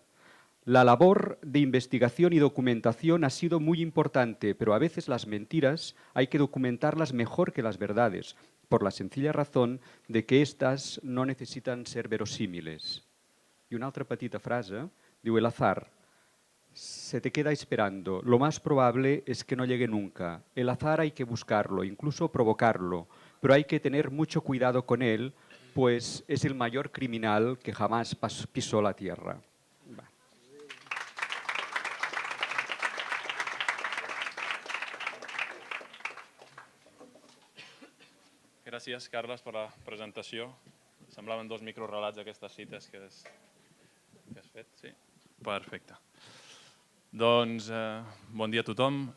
La labor de investigación y documentación ha sido muy importante, pero a veces las mentiras hay que documentarlas mejor que las verdades, por la sencilla razón de que éstas no necesitan ser verosímiles. Y una altra petita frase, diu: el azar se te queda esperando. Lo más probable es que no llegue nunca. El azar hay que buscarlo, incluso provocarlo, pero hay que tener mucho cuidado con él, pues es el mayor criminal que jamás pisó la tierra. Gràcies, Carles, per la presentació. Semblaven dos microrelats aquestes cites que has fet. Sí? Perfecte. Doncs, bon dia a tothom.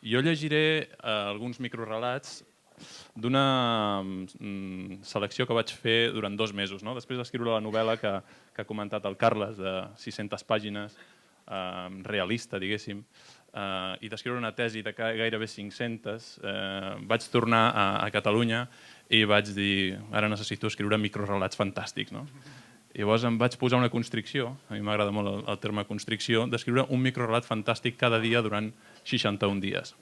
Jo llegiré alguns microrelats d'una selecció que vaig fer durant 2 mesos. Després d'escriure la novel·la que ha comentat el Carles, de 600 pàgines, realista, diguéssim, i d'escriure una tesi de gairebé 500, vaig tornar a Catalunya i vaig dir, ara necessito escriure microrelats fantàstics. Llavors em vaig posar una constricció, a mi m'agrada molt el terme constricció, d'escriure un microrelat fantàstic cada dia durant 61 dies.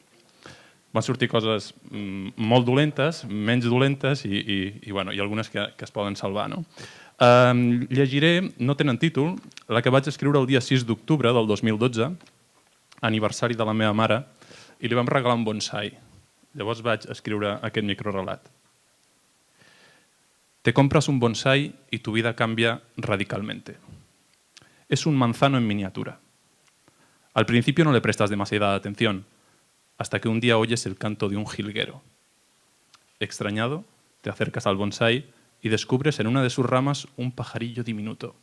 Van sortir coses molt dolentes, menys dolentes i algunes que es poden salvar. Llegiré, no tenen títol, la que vaig escriure el dia 6 d'octubre del 2012, aniversari de la meva mare i li vam regalar un bonsai. Llavors vaig escriure aquest microrelat. Te compras un bonsai y tu vida cambia radicalmente. Es un manzano en miniatura. Al principio no le prestas demasiada atención, hasta que un día oyes el canto de un jilguero. Extrañado, te acercas al bonsai y descubres en una de sus ramas un pajarillo diminuto.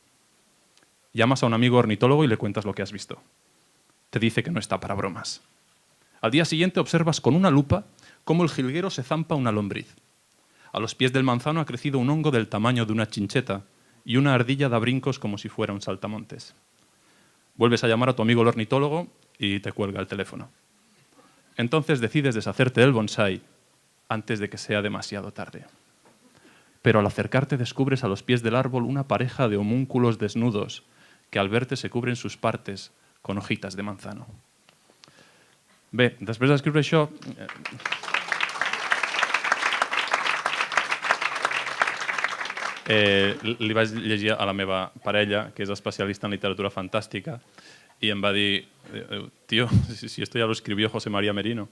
Llamas a un amigo ornitólogo y le cuentas lo que has visto. Te dice que no está para bromas. Al día siguiente observas con una lupa cómo el jilguero se zampa una lombriz. A los pies del manzano ha crecido un hongo del tamaño de una chincheta y una ardilla da brincos como si fuera un saltamontes. Vuelves a llamar a tu amigo el ornitólogo y te cuelga el teléfono. Entonces decides deshacerte del bonsai antes de que sea demasiado tarde. Pero al acercarte descubres a los pies del árbol una pareja de homúnculos desnudos que al verte se cubren sus partes con hojitas de manzano. Bé, després d'escriure això... li vaig llegir a la meva parella, que és especialista en literatura fantàstica, i em va dir, tío, si esto ya lo escribió José María Merino.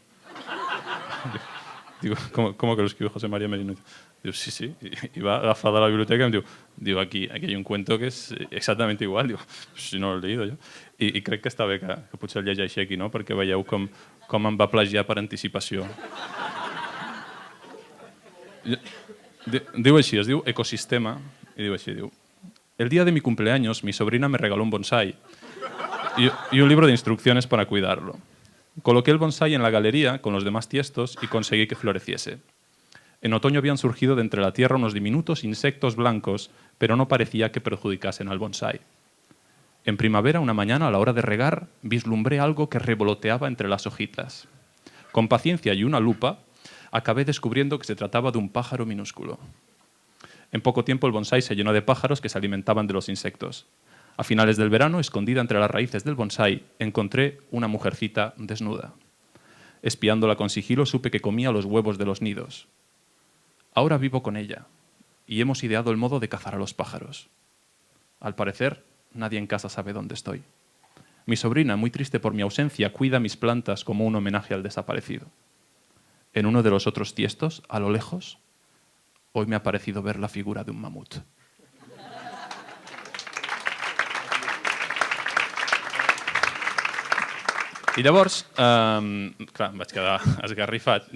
Digo, ¿cómo que lo escribió José María Merino? Digo, sí. Y va agafar de la biblioteca y em diu, aquí hay un cuento que és exactament igual. Digo, si no l'he leído jo. I crec que està bé que potser el llegeixi aquí, no? Perquè veieu com em va plagiar per anticipació. Diu així, es diu Ecosistema, y diu així, diu: el día de mi cumpleaños mi sobrina me regaló un bonsai y un libro de instrucciones para cuidarlo. Coloqué el bonsai en la galería con los demás tiestos y conseguí que floreciese. En otoño habían surgido de entre la tierra unos diminutos insectos blancos, pero no parecía que perjudicasen al bonsai. En primavera, una mañana, a la hora de regar, vislumbré algo que revoloteaba entre las hojitas. Con paciencia y una lupa, acabé descubriendo que se trataba de un pájaro minúsculo. En poco tiempo el bonsai se llenó de pájaros que se alimentaban de los insectos. A finales del verano, escondida entre las raíces del bonsai, encontré una mujercita desnuda. Espiándola con sigilo, supe que comía los huevos de los nidos. Ahora vivo con ella y hemos ideado el modo de cazar a los pájaros. Al parecer, nadie en casa sabe dónde estoy. Mi sobrina, muy triste por mi ausencia, cuida mis plantas como un homenaje al desaparecido. En uno de los otros tiestos, a lo lejos, hoy me ha parecido ver la figura de un mamut. I llavors, clar, em vaig quedar esgarrifat,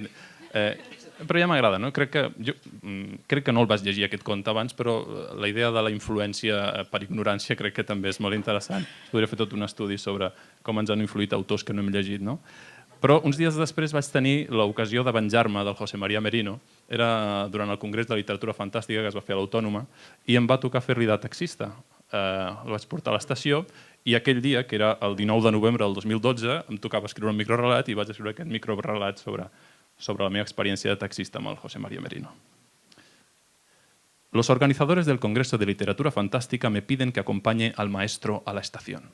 però ja m'agrada, no? Crec que no el vas llegir aquest conte abans, però la idea de la influència per ignorància crec que també és molt interessant. Es podria fer tot un estudi sobre com ens han influït autors que no hem llegit, no? Però uns dies després vaig tenir l'ocasió de venjar-me del José María Merino. Era durant el Congrés de Literatura Fantàstica que es va fer a l'Autònoma i em va tocar fer-li de taxista. El vaig portar a l'estació i aquell dia, que era el 19 de novembre del 2012, em tocava escriure un microrelat i vaig escriure aquest microrelat sobre la meva experiència de taxista amb el José María Merino. Los organizadores del Congreso de Literatura Fantástica me piden que acompañe al maestro a la estación.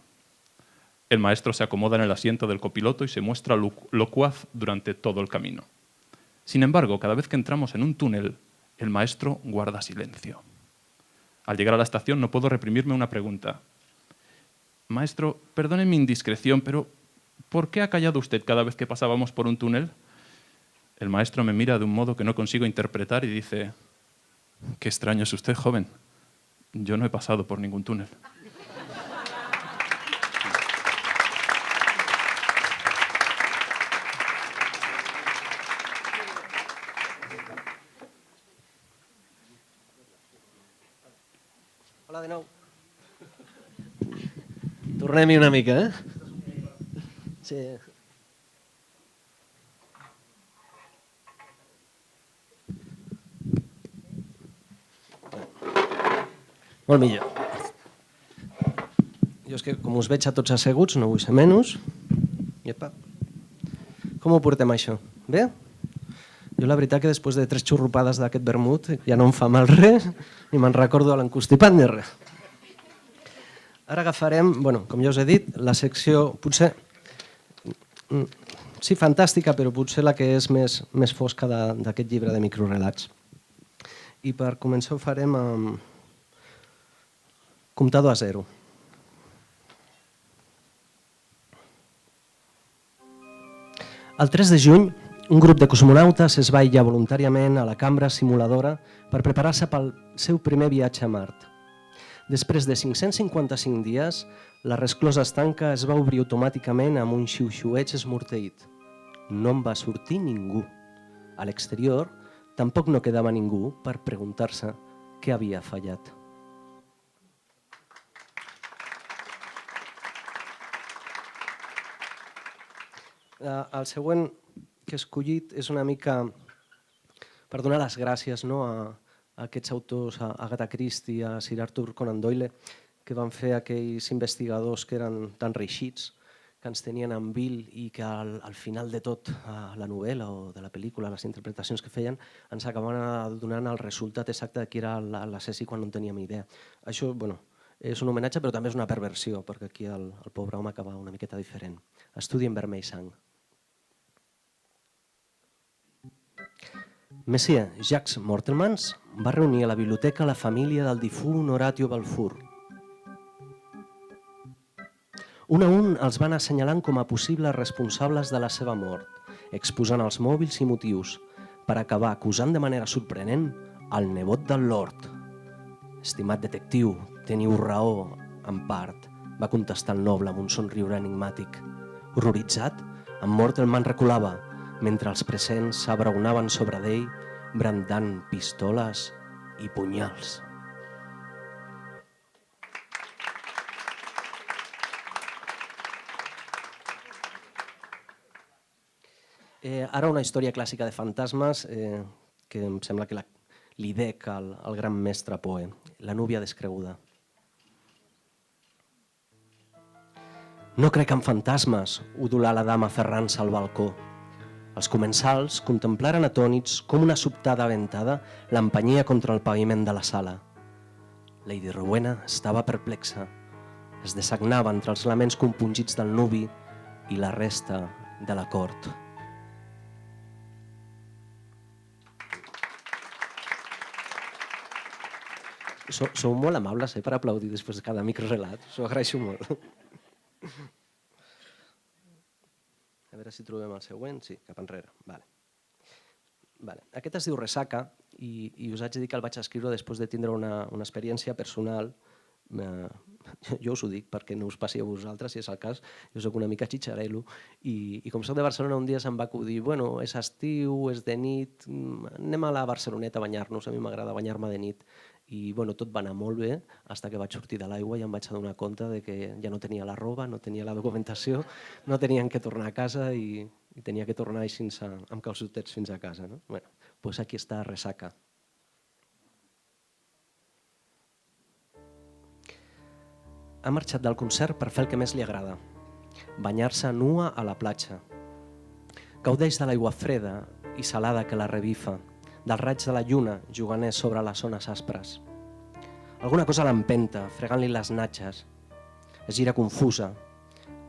El maestro se acomoda en el asiento del copiloto y se muestra locuaz durante todo el camino. Sin embargo, cada vez que entramos en un túnel, el maestro guarda silencio. Al llegar a la estación no puedo reprimirme una pregunta. Maestro, perdone mi indiscreción, pero ¿por qué ha callado usted cada vez que pasábamos por un túnel? El maestro me mira de un modo que no consigo interpretar y dice: qué extraño es usted, joven. Yo no he pasado por ningún túnel. Hola de nou. Tornem-hi una mica, eh? Sí. Molt millor. Jo és que, com us veig a tots asseguts, no vull ser menys. Iepa. Com ho portem, això? Bé? Jo la veritat que després de 3 xurrupades d'aquest vermut ja no em fa mal res, ni me'n recordo a l'encostipat ni res. Ara agafarem, com ja us he dit, la secció, potser, sí, fantàstica, però potser la que és més fosca d'aquest llibre de microrelats. I per començar ho farem amb comptador a 0. El 3 de juny, un grup de cosmonautes es va aïllar voluntàriament a la cambra simuladora per preparar-se pel seu primer viatge a Mart. Després de 555 dies, la resclosa estanca es va obrir automàticament amb un xiu-xiueig esmorteït. No en va sortir ningú. A l'exterior, tampoc no quedava ningú per preguntar-se què havia fallat. El següent que he escollit és una mica per donar les gràcies a aquests autors, a Agatha Christie, a Sir Arthur Conan Doyle, que van fer aquells investigadors que eren tan reixits, que ens tenien en vil i que al final de tot, la novel·la o de la pel·lícula, les interpretacions que feien, ens acabaven donant el resultat exacte de qui era l'assassí quan no en teníem idea. Això és un homenatge però també és una perversió, perquè aquí el pobre home acaba una miqueta diferent. Estudi en vermell sang. Messier Jacques Mortelmans va reunir a la biblioteca la família del difunt Horatio Balfour. Un a un els van assenyalant com a possibles responsables de la seva mort, exposant els mòbils i motius, per acabar acusant de manera sorprenent el nebot del Lord. Estimat detectiu, teniu raó, en part, va contestar el noble amb un somriure enigmàtic. Horroritzat, en Mortelman reculava, mentre els presents s'abraonaven sobre d'ell, brandant pistoles i punyals. Ara una història clàssica de fantasmes que em sembla que li dec al gran mestre Poe, La núvia descreguda. No crec en fantasmes, udolà la dama ferrant-se al balcó. Els comensals contemplaren atònits com una sobtada ventada l'empenyia contra el paviment de la sala. Lady Rowena estava perplexa. Es desagnava entre els laments compungits del nuvi i la resta de la cort. Sou molt amables per aplaudir després de cada microrelat. S'ho agraeixo molt. A veure si trobem el següent. Sí, cap enrere. Aquest es diu Ressaca i us haig de dir que el vaig escriure després de tindre una experiència personal. Jo us ho dic perquè no us passi a vosaltres, si és el cas. Jo soc una mica xitxarelo i com soc de Barcelona un dia se'm va acudir és estiu, és de nit, anem a la Barceloneta a banyar-nos, a mi m'agrada banyar-me de nit. I tot va anar molt bé fins que vaig sortir de l'aigua i em vaig adonar compte que ja no tenia la roba, no tenia la documentació, no tenien que tornar a casa i tenia que tornar així amb calçotets fins a casa. Doncs aquí està Ressaca. Ha marxat del concert per fer el que més li agrada, banyar-se nua a la platja. Gaudeix de l'aigua freda i salada que la revifa, del raig de la lluna juganers sobre les zones aspres. Alguna cosa l'empenta, fregant-li les natges. Es gira confusa.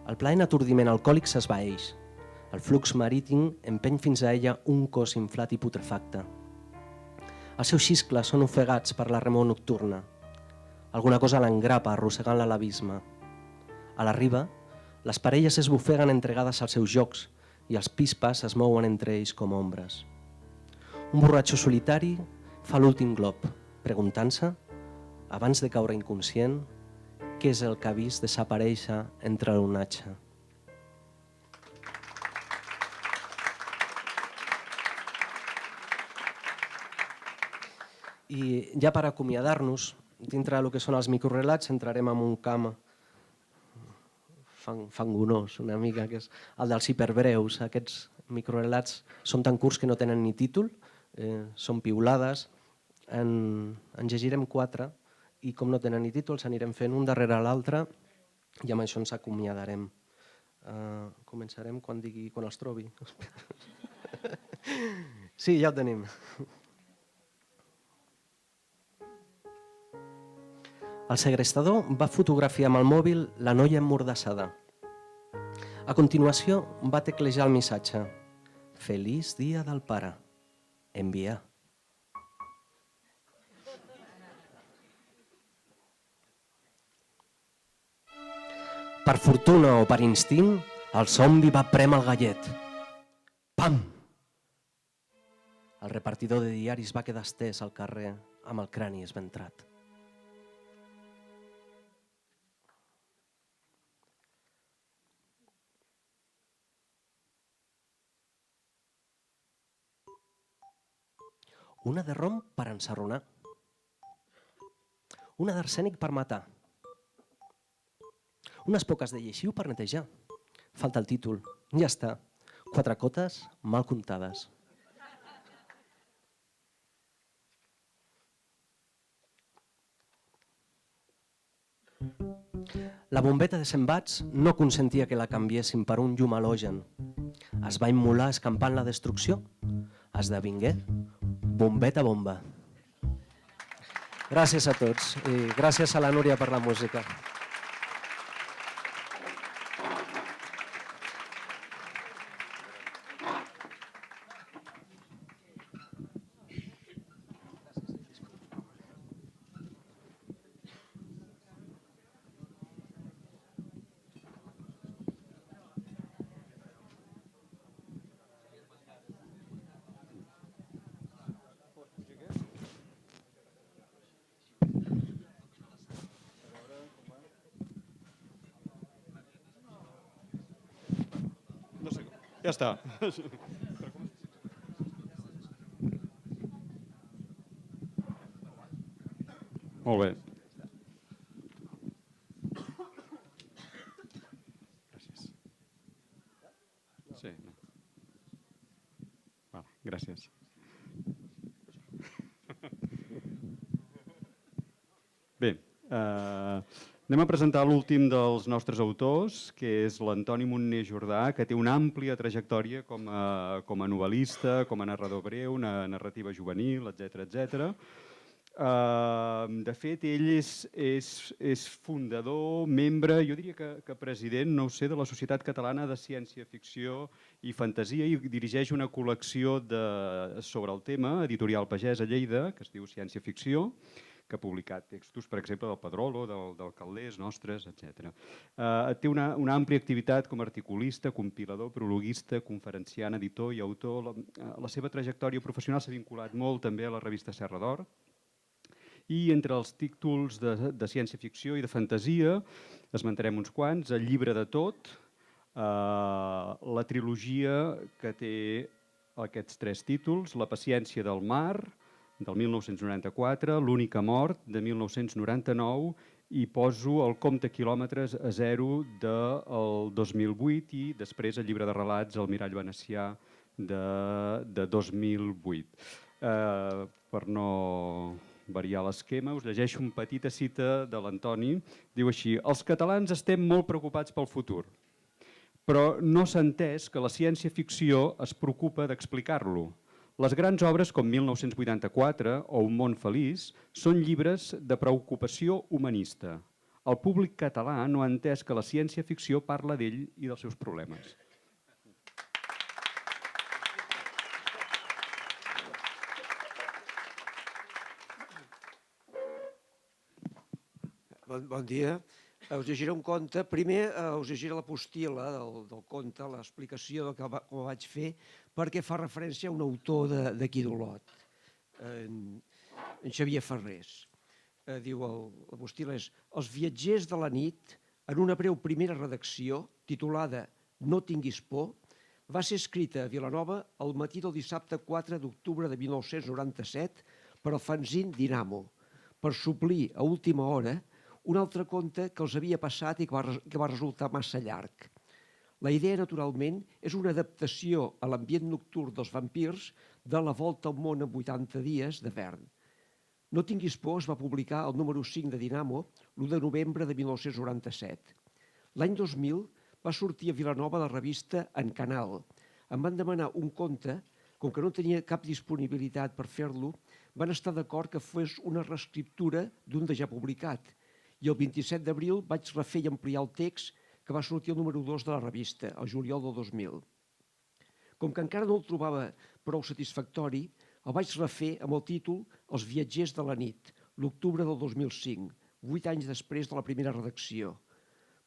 El plaent aturdiment alcohòlic s'esvaeix. El flux marítim empeny fins a ella un cos inflat i putrefacte. Els seus xiscles són ofegats per la remor nocturna. Alguna cosa l'engrapa arrossegant-la a l'abisme. A la riba, les parelles es bufeguen entregades als seus jocs i els pispes es mouen entre ells com ombres. Un borratxo solitari fa l'últim glob, preguntant-se, abans de caure inconscient, què és el que ha vist desaparèixer entre l'onatge. I ja per acomiadar-nos, dintre del que són els microrelats, entrarem en un camp fangonós una mica, que és el dels hiperbreus. Aquests microrelats són tan curts que no tenen ni títol, són piulades, en llegirem 4 i com no tenen ni títols anirem fent un darrere l'altre i amb això ens acomiadarem. Començarem quan els trobi. Sí, ja ho tenim. El segrestador va fotografiar amb el mòbil la noia emmordassada. A continuació va teclejar el missatge. Feliç dia del pare. Enviar. Per fortuna o per instint, el zombi va prémer el gallet. Pam! El repartidor de diaris va quedar estès al carrer amb el crani esventrat. Una de rom per ensarronar. Una d'arsènic per matar. Unes poques de lleixiu per netejar. Falta el títol. Ja està. 4 cotes mal comptades. La bombeta de 100 watts no consentia que la canviessin per un llum halògen. Es va immolar escampant la destrucció. Esdevingué bombeta bomba. Gràcies a tots i gràcies a la Núria per la música. No sé, ja està. Molt bé. Gràcies. Sí. No. Vale, gràcies. Bé, anem a presentar l'últim dels nostres autors, que és l'Antoni Montner Jordà, que té una àmplia trajectòria com a novel·lista, com a narrador breu, una narrativa juvenil, etc. De fet, ell és fundador, membre, jo diria que president, no ho sé, de la Societat Catalana de Ciència-Ficció i Fantasia i dirigeix una col·lecció sobre el tema, Editorial Pagès a Lleida, que es diu Ciència-Ficció, que ha publicat textos, per exemple, del Pedrolo, del Calders, nostres, etc. Té una àmplia activitat com a articulista, compilador, prologuista, conferenciant, editor i autor. La seva trajectòria professional s'ha vinculat molt també a la revista Serra d'Or, i entre els títols de ciència-ficció i de fantasia esmentarem uns quants: El llibre de tot, la trilogia que té aquests 3 títols, La paciència del mar, del 1994, L'única mort, de 1999, i poso El compte quilòmetres a zero del 2008 i després el llibre de relats El mirall venecià de 2008. Per no variar l'esquema, us llegeixo una petita cita de l'Antoni. Diu així: els catalans estem molt preocupats pel futur, però no s'ha entès que la ciència-ficció es preocupa d'explicar-lo. Les grans obres com 1984 o Un món feliç són llibres de preocupació humanista. El públic català no ha entès que la ciència-ficció parla d'ell i dels seus problemes. Bon dia. Us llegiré un conte. Primer us llegiré la postila del conte, l'explicació de com ho vaig fer, perquè fa referència a un autor d'aquí d'Olot, en Xavier Ferrés. Diu, la postila és: Els viatgers de la nit, en una breu primera redacció, titulada No tinguis por, va ser escrita a Vilanova el matí del dissabte 4 d'octubre de 1997 per al fanzine Dinamo, per suplir a última hora un altre conte que els havia passat i que va resultar massa llarg. La idea, naturalment, és una adaptació a l'ambient nocturn dels vampirs de La volta al món en 80 dies de Verne. No tinguis por es va publicar al número 5 de Dinamo l'1 de novembre de 1997. L'any 2000 va sortir a Vilanova la revista En Canal. Em van demanar un conte, com que no tenia cap disponibilitat per fer-lo, van estar d'acord que fos una reescriptura d'un de ja publicat, i el 27 d'abril vaig refer i ampliar el text que va sortir al número 2 de la revista, el juliol del 2000. Com que encara no el trobava prou satisfactori, el vaig refer amb el títol Els viatgers de la nit, l'octubre del 2005, 8 anys després de la primera redacció.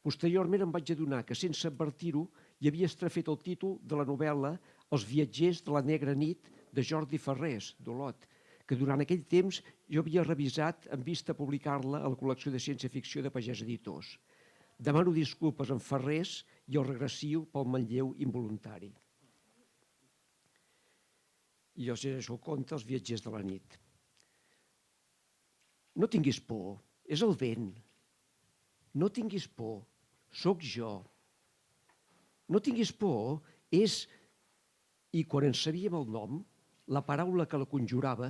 Posteriorment em vaig adonar que, sense advertir-ho, hi havia estrafet el títol de la novel·la Els viatgers de la negra nit de Jordi Ferrés, d'Olot, que durant aquell temps jo havia revisat en vista a publicar-la a la col·lecció de ciència-ficció de Pagès Editors. Demano disculpes en Ferrés i el regressiu pel manlleu involuntari. I els llegeixo el conte Els viatgers de la nit. No tinguis por, és el vent. No tinguis por, sóc jo. No tinguis por, és... I quan en sabíem el nom, la paraula que la conjurava,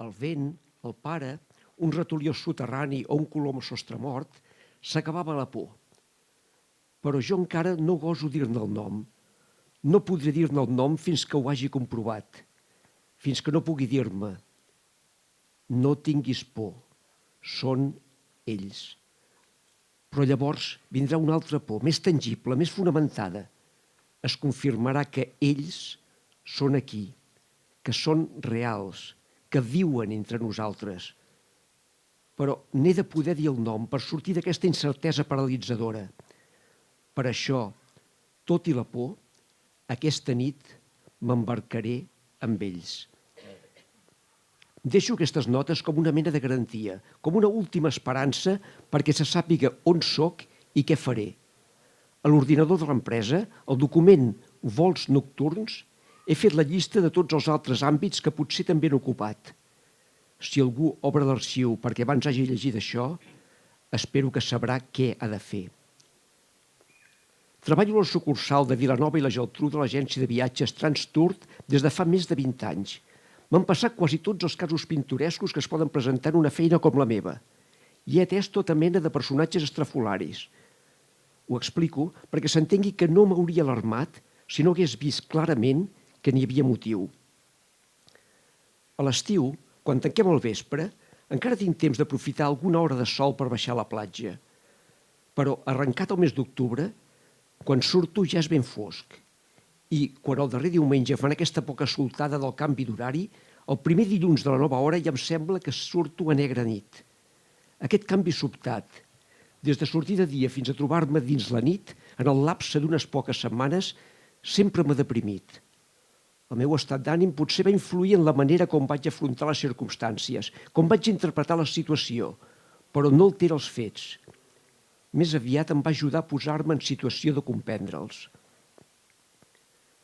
el vent, el pare, un ratolí soterrani o un colom sostremort, s'acabava la por. Però jo encara no goso dir-ne el nom. No podré dir-ne el nom fins que ho hagi comprovat. Fins que no pugui dir-me no tinguis por, són ells. Però llavors vindrà una altra por, més tangible, més fonamentada. Es confirmarà que ells són aquí, que són reals, que viuen entre nosaltres. Però n'he de poder dir el nom per sortir d'aquesta incertesa paralitzadora. Per això, tot i la por, aquesta nit m'embarcaré amb ells. Deixo aquestes notes com una mena de garantia, com una última esperança perquè se sàpiga on soc i què faré. A l'ordinador de l'empresa, el document Vols nocturns, he fet la llista de tots els altres àmbits que potser també han ocupat. Si algú obre l'arxiu perquè abans hagi llegit això, espero que sabrà què ha de fer. Treballo a la sucursal de Vilanova i la Geltrú de l'agència de viatges Transtour des de fa més de 20 anys. M'han passat quasi tots els casos pintorescos que es poden presentar en una feina com la meva. I he atès tota mena de personatges estrafolaris. Ho explico perquè s'entengui que no m'hauria alarmat si no hagués vist clarament que n'hi havia motiu. A l'estiu, quan tanquem al vespre, encara tinc temps d'aprofitar alguna hora de sol per baixar a la platja. Però arrencat el mes d'octubre, quan surto ja és ben fosc. I quan el darrer diumenge fan aquesta poca soltada del canvi d'horari, el primer dilluns de la nova hora ja em sembla que surto a negra nit. Aquest canvi sobtat, des de sortir de dia fins a trobar-me dins la nit, en el lapse d'unes poques setmanes, sempre m'ha deprimit. El meu estat d'ànim potser va influir en la manera com vaig afrontar les circumstàncies, com vaig interpretar la situació, però no altera els fets. Més aviat em va ajudar a posar-me en situació de comprendre'ls.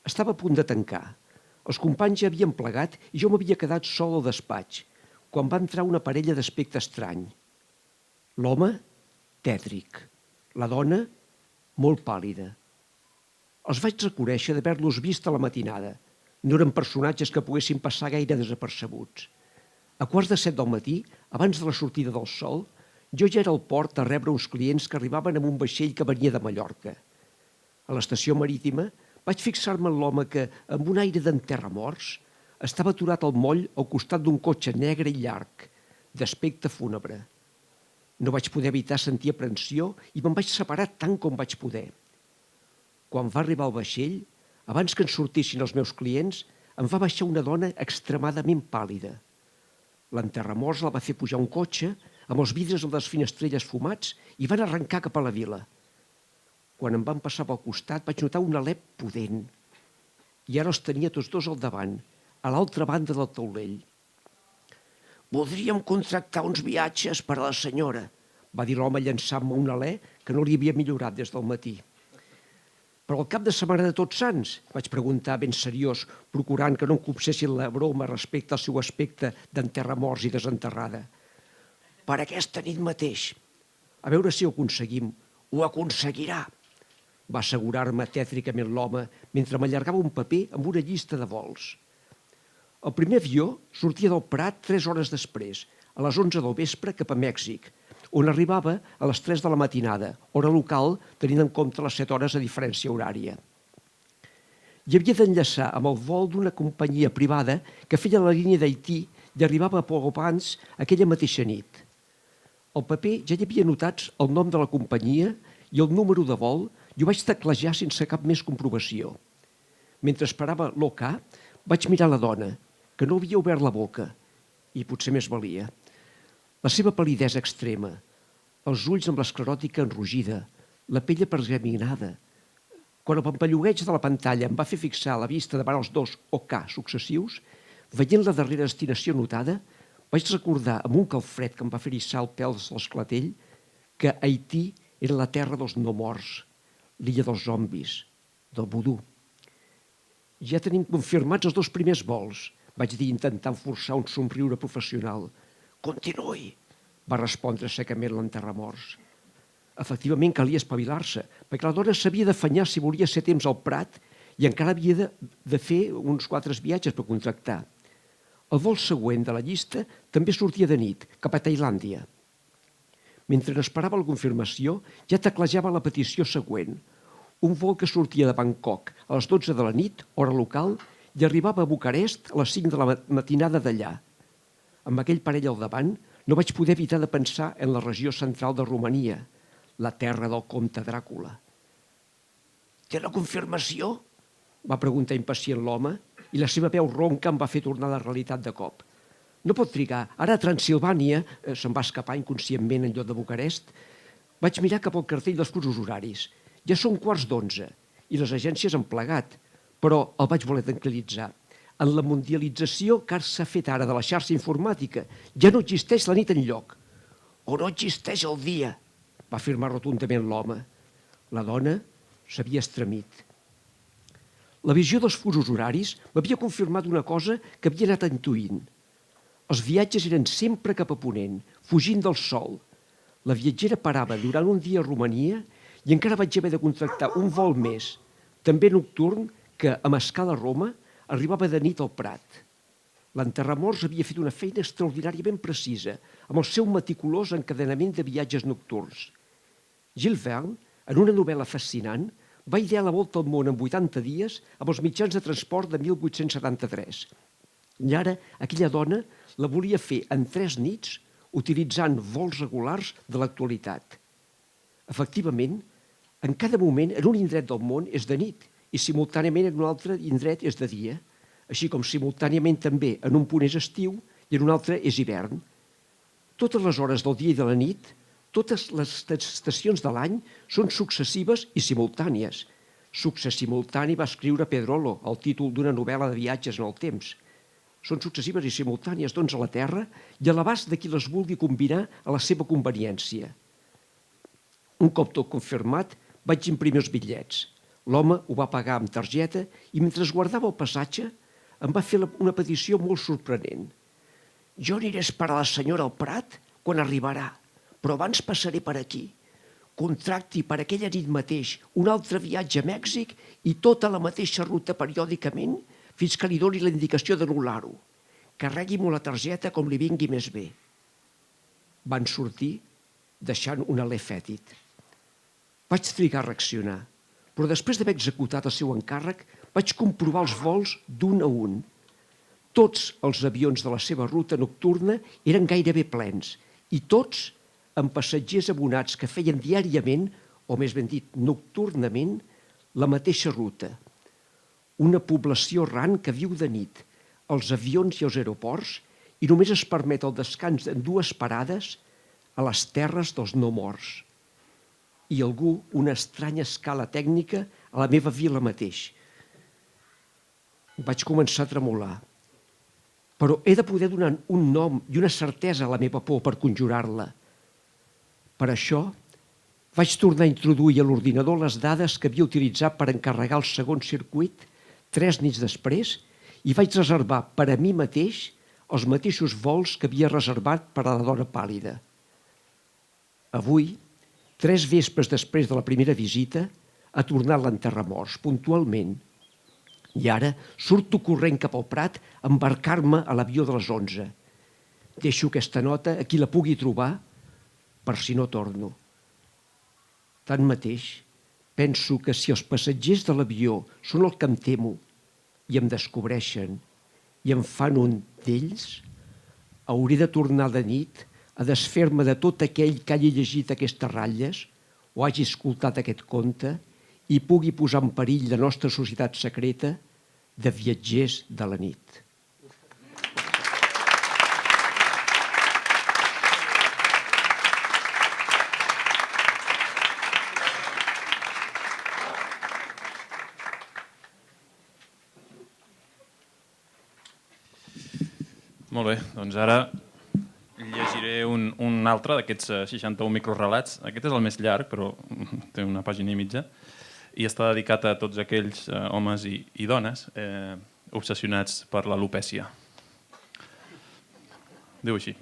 Estava a punt de tancar. Els companys ja havien plegat i jo m'havia quedat sol al despatx, quan va entrar una parella d'aspecte estrany. L'home, tètric. La dona, molt pàl·lida. Els vaig reconèixer d'haver-los vist a la matinada. No eren personatges que poguessin passar gaire desapercebuts. A 7:15 del matí, abans de la sortida del sol, jo ja era al port a rebre uns clients que arribaven amb un vaixell que venia de Mallorca. A l'estació marítima vaig fixar-me en l'home que, amb un aire d'enterramorts, estava aturat al moll al costat d'un cotxe negre i llarg, d'aspecte fúnebre. No vaig poder evitar sentir aprensió i me'n vaig separar tant com vaig poder. Quan va arribar al vaixell, abans que en sortissin els meus clients, em va baixar una dona extremadament pàl·lida. L'enterramorts la va fer pujar un cotxe amb els vidres de les finestrelles fumats i van arrencar cap a la vila. Quan em van passar pel costat vaig notar un alè pudent. I ara els tenia tots dos al davant, a l'altra banda del taulell. «Voldríem contractar uns viatges per a la senyora», va dir l'home llançant-me un alè que no li havia millorat des del matí. «Però al cap de setmana de Tots Sants?» vaig preguntar ben seriós, procurant que no em copsessin la broma respecte al seu aspecte d'enterramorts i desenterrada. «Per aquesta nit mateix. A veure si ho aconseguim. Ho aconseguirà», va assegurar-me tètricament l'home mentre m'allargava un paper amb una llista de vols. El primer avió sortia del Prat 3 hores després, a les 11 del vespre cap a Mèxic, on arribava a les 3 de la matinada, hora local, tenint en compte les 7 hores de diferència horària. I havia d'enllaçar amb el vol d'una companyia privada que feia la línia d'Haití i arribava a Port-au-Prince aquella mateixa nit. Al paper ja hi havia anotats el nom de la companyia i el número de vol i ho vaig teclejar sense cap més comprovació. Mentre esperava l'OK, vaig mirar la dona, que no havia obert la boca, i potser més valia. La seva pal·lidesa extrema, els ulls amb l'escleròtica enrogida, la pell pergaminada, Quan el pampallugueig de la pantalla em va fer fixar la vista davant els dos OK successius, veient la darrera destinació notada, vaig recordar amb un calfred que em va fer issar el pèls a l'esclatell que Haití era la terra dels no morts, l'illa dels zombis, del vudú. Ja tenim confirmats els 2 primers vols, vaig dir intentant forçar un somriure professional. Continuï, va respondre secament l'enterramorts. Efectivament calia espavilar-se, perquè la dona s'havia d'afanyar si volia ser temps al Prat i encara havia de fer uns 4 viatges per contractar. El vol següent de la llista també sortia de nit, cap a Tailàndia. Mentre n'esperava la confirmació, ja teclejava la petició següent. Un vol que sortia de Bangkok a les 12 de la nit, hora local, i arribava a Bucarest a les 5 de la matinada d'allà. Amb aquell parell al davant, no vaig poder evitar de pensar en la regió central de Romania, la terra del comte Dràcula. «Té la confirmació?» va preguntar impacient l'home, i la seva veu ronca em va fer tornar a la realitat de cop. No pot trigar. Ara a Transilvània, se'n va escapar inconscientment en lloc de Bucarest, vaig mirar cap al cartell dels fusos horaris. Ja són 11:15 i les agències han plegat, però el vaig voler tranquil·litzar. En la mundialització que s'ha fet ara de la xarxa informàtica, ja no existeix la nit enlloc. O no existeix el dia, va afirmar rotundament l'home. La dona s'havia estremit. La visió dels fusos horaris m'havia confirmat una cosa que havia anat intuint. Els viatges eren sempre cap a ponent, fugint del sol. La viatgera parava durant un dia a Romania i encara vaig haver de contractar un vol més, també nocturn, que, amb escala a Roma, arribava de nit al Prat. L'enterramorts havia fet una feina extraordinàriament precisa, amb el seu meticulós encadenament de viatges nocturns. Gilles Verne, en una novel·la fascinant, va idear la volta al món en 80 dies amb els mitjans de transport de 1873. I ara aquella dona la volia fer en 3 nits utilitzant vols regulars de l'actualitat. Efectivament, en cada moment en un indret del món és de nit i simultàniament en un altre indret és de dia, així com simultàniament també en un punt és estiu i en un altre és hivern. Totes les hores del dia i de la nit, totes les estacions de l'any són successives i simultànies. Succesimultani va escriure Pedrolo, el títol d'una novel·la de viatges en el temps. Són successives i simultànies, doncs, a la Terra i a l'abast de qui les vulgui combinar a la seva conveniència. Un cop tot confirmat, vaig imprimir els bitllets. L'home ho va pagar amb targeta i mentre guardava el passatge em va fer una petició molt sorprenent. Jo aniré a esperar la senyora al Prat quan arribarà, però abans passaré per aquí. Contracti per aquella nit mateix un altre viatge a Mèxic i tota la mateixa ruta periòdicament fins que li doni la indicació d'anul·lar-ho. Carregui-m'ho la targeta com li vingui més bé. Van sortir deixant un alè fètid. Vaig trigar a reaccionar, però després d'haver executat el seu encàrrec vaig comprovar els vols d'un a un. Tots els avions de la seva ruta nocturna eren gairebé plens i tots amb passatgers abonats que feien diàriament, o més ben dit nocturnament, la mateixa ruta. Una població errant que viu de nit, als avions i als aeroports, i només es permet el descans en 2 parades a les terres dels no morts. I algú una estranya escala tècnica a la meva vila mateix. Vaig començar a tremolar. Però he de poder donar un nom i una certesa a la meva por per conjurar-la. Per això, vaig tornar a introduir a l'ordinador les dades que havia utilitzat per encarregar el segon circuit 3 nits després i vaig reservar per a mi mateix els mateixos vols que havia reservat per a la dona pàl·lida. Avui, 3 vespres després de la primera visita, ha tornat l'enterramorts, puntualment. I ara surto corrent cap al Prat a embarcar-me a l'avió de les 11. Deixo aquesta nota a qui la pugui trobar per si no torno. Tanmateix, penso que si els passatgers de l'avió són el que em temo i em descobreixen i em fan un d'ells, hauré de tornar de nit a desfer-me de tot aquell que hagi llegit aquestes ratlles o hagi escoltat aquest conte i pugui posar en perill la nostra societat secreta de viatgers de la nit. Molt bé, doncs ara llegiré un altre d'aquests 61 microrelats. Aquest és el més llarg, però té una pàgina i mitja, i està dedicat a tots aquells homes i dones obsessionats per l'alopècia. Diu així.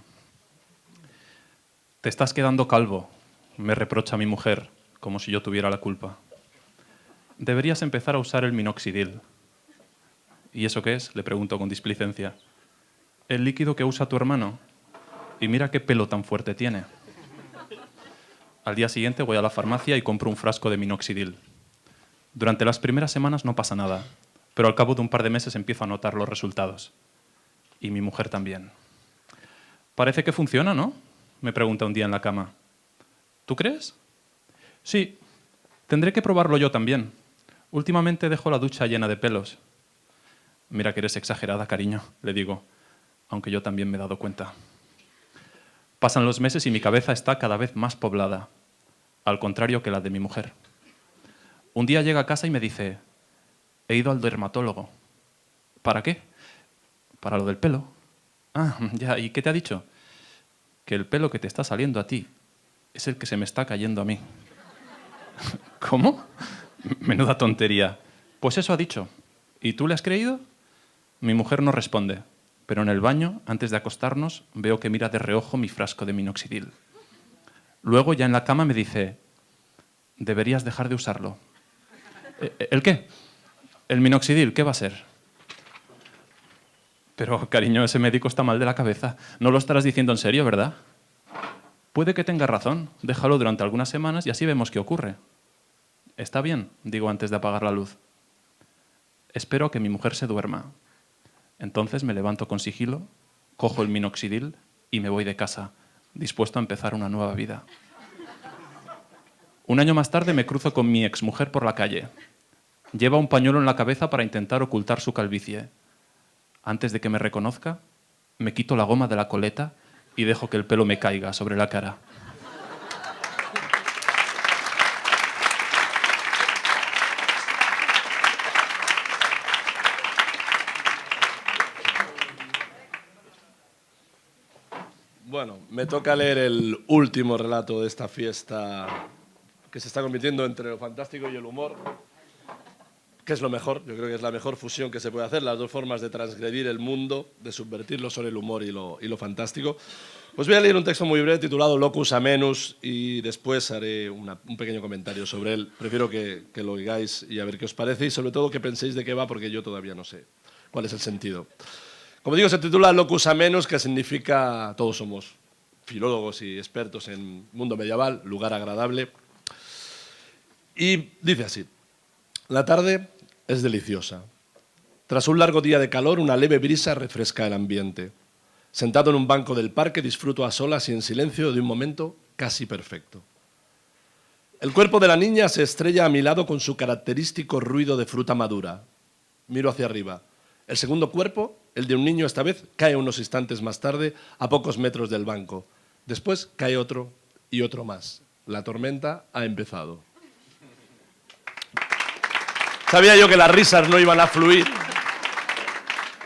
Te estás quedando calvo, me reprocha mi mujer, como si yo tuviera la culpa. Deberías empezar a usar el minoxidil. ¿Y eso qué es?, le pregunto con displicencia. El líquido que usa tu hermano. Y mira qué pelo tan fuerte tiene. Al día siguiente voy a la farmacia y compro un frasco de minoxidil. Durante las primeras semanas no pasa nada, pero al cabo de un par de meses empiezo a notar los resultados. Y mi mujer también. Parece que funciona, ¿no?, me pregunta un día en la cama. ¿Tú crees? Sí, tendré que probarlo yo también. Últimamente dejo la ducha llena de pelos. Mira que eres exagerada, cariño, le digo, aunque yo también me he dado cuenta. Pasan los meses y mi cabeza está cada vez más poblada, al contrario que la de mi mujer. Un día llega a casa y me dice, he ido al dermatólogo. ¿Para qué? Para lo del pelo. Ah, ya, ¿y qué te ha dicho? Que el pelo que te está saliendo a ti es el que se me está cayendo a mí. ¿Cómo? Menuda tontería. Pues eso ha dicho. ¿Y tú le has creído? Mi mujer no responde, pero en el baño, antes de acostarnos, veo que mira de reojo mi frasco de minoxidil. Luego, ya en la cama, me dice, deberías dejar de usarlo. ¿El qué? El minoxidil, ¿qué va a ser? Pero, cariño, ese médico está mal de la cabeza. No lo estarás diciendo en serio, ¿verdad? Puede que tenga razón. Déjalo durante algunas semanas y así vemos qué ocurre. Está bien, digo antes de apagar la luz. Espero a que mi mujer se duerma. Entonces me levanto con sigilo, cojo el minoxidil y me voy de casa, dispuesto a empezar una nueva vida. Un año más tarde me cruzo con mi exmujer por la calle. Lleva un pañuelo en la cabeza para intentar ocultar su calvicie. Antes de que me reconozca, me quito la goma de la coleta y dejo que el pelo me caiga sobre la cara. Bueno, me toca leer el último relato de esta fiesta que se está convirtiendo entre lo fantástico y el humor, que es lo mejor. Yo creo que es la mejor fusión que se puede hacer, las dos formas de transgredir el mundo, de subvertirlo sobre el humor y lo fantástico. Pues voy a leer un texto muy breve titulado Locus Amenus y después haré un pequeño comentario sobre él. Prefiero que lo oigáis y a ver qué os parece y sobre todo que penséis de qué va, porque yo todavía no sé cuál es el sentido. Como digo, se titula Locus Amenus, que significa, todos somos filólogos y expertos en mundo medieval, lugar agradable. Y dice así, la tarde es deliciosa. Tras un largo día de calor, una leve brisa refresca el ambiente. Sentado en un banco del parque, disfruto a solas y en silencio de un momento casi perfecto. El cuerpo de la niña se estrella a mi lado con su característico ruido de fruta madura. Miro hacia arriba. El segundo cuerpo, el de un niño esta vez, cae unos instantes más tarde a pocos metros del banco. Después cae otro y otro más. La tormenta ha empezado. Sabía yo que las risas no iban a fluir.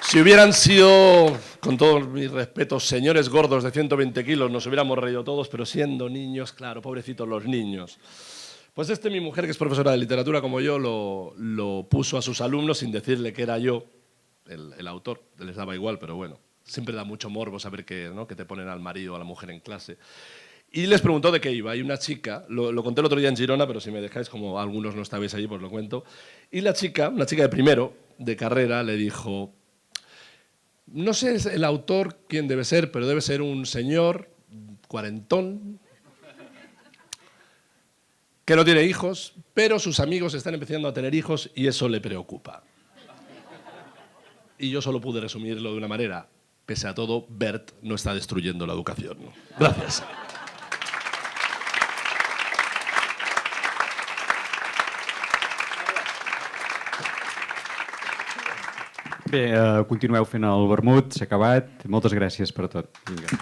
Si hubieran sido, con todos mis respetos, señores gordos de 120 kilos, nos hubiéramos reído todos, pero siendo niños, claro, pobrecitos los niños. Pues mi mujer, que es profesora de literatura como yo, lo puso a sus alumnos sin decirle que era yo el autor. Les daba igual, pero bueno, siempre da mucho morbo saber que te ponen al marido o a la mujer en clase. Y les preguntó de qué iba. Y una chica, lo conté el otro día en Girona, pero si me dejáis, como algunos no estabais allí, pues lo cuento. Y la chica, una chica de primero, de carrera, le dijo, no sé el autor quién debe ser, pero debe ser un señor cuarentón, que no tiene hijos, pero sus amigos están empezando a tener hijos y eso le preocupa. Y yo solo pude resumirlo de una manera. Pese a todo, Bert no está destruyendo la educación. Gracias. Bé, continueu fent el vermut, s'ha acabat. Moltes gràcies per tot. Vinga.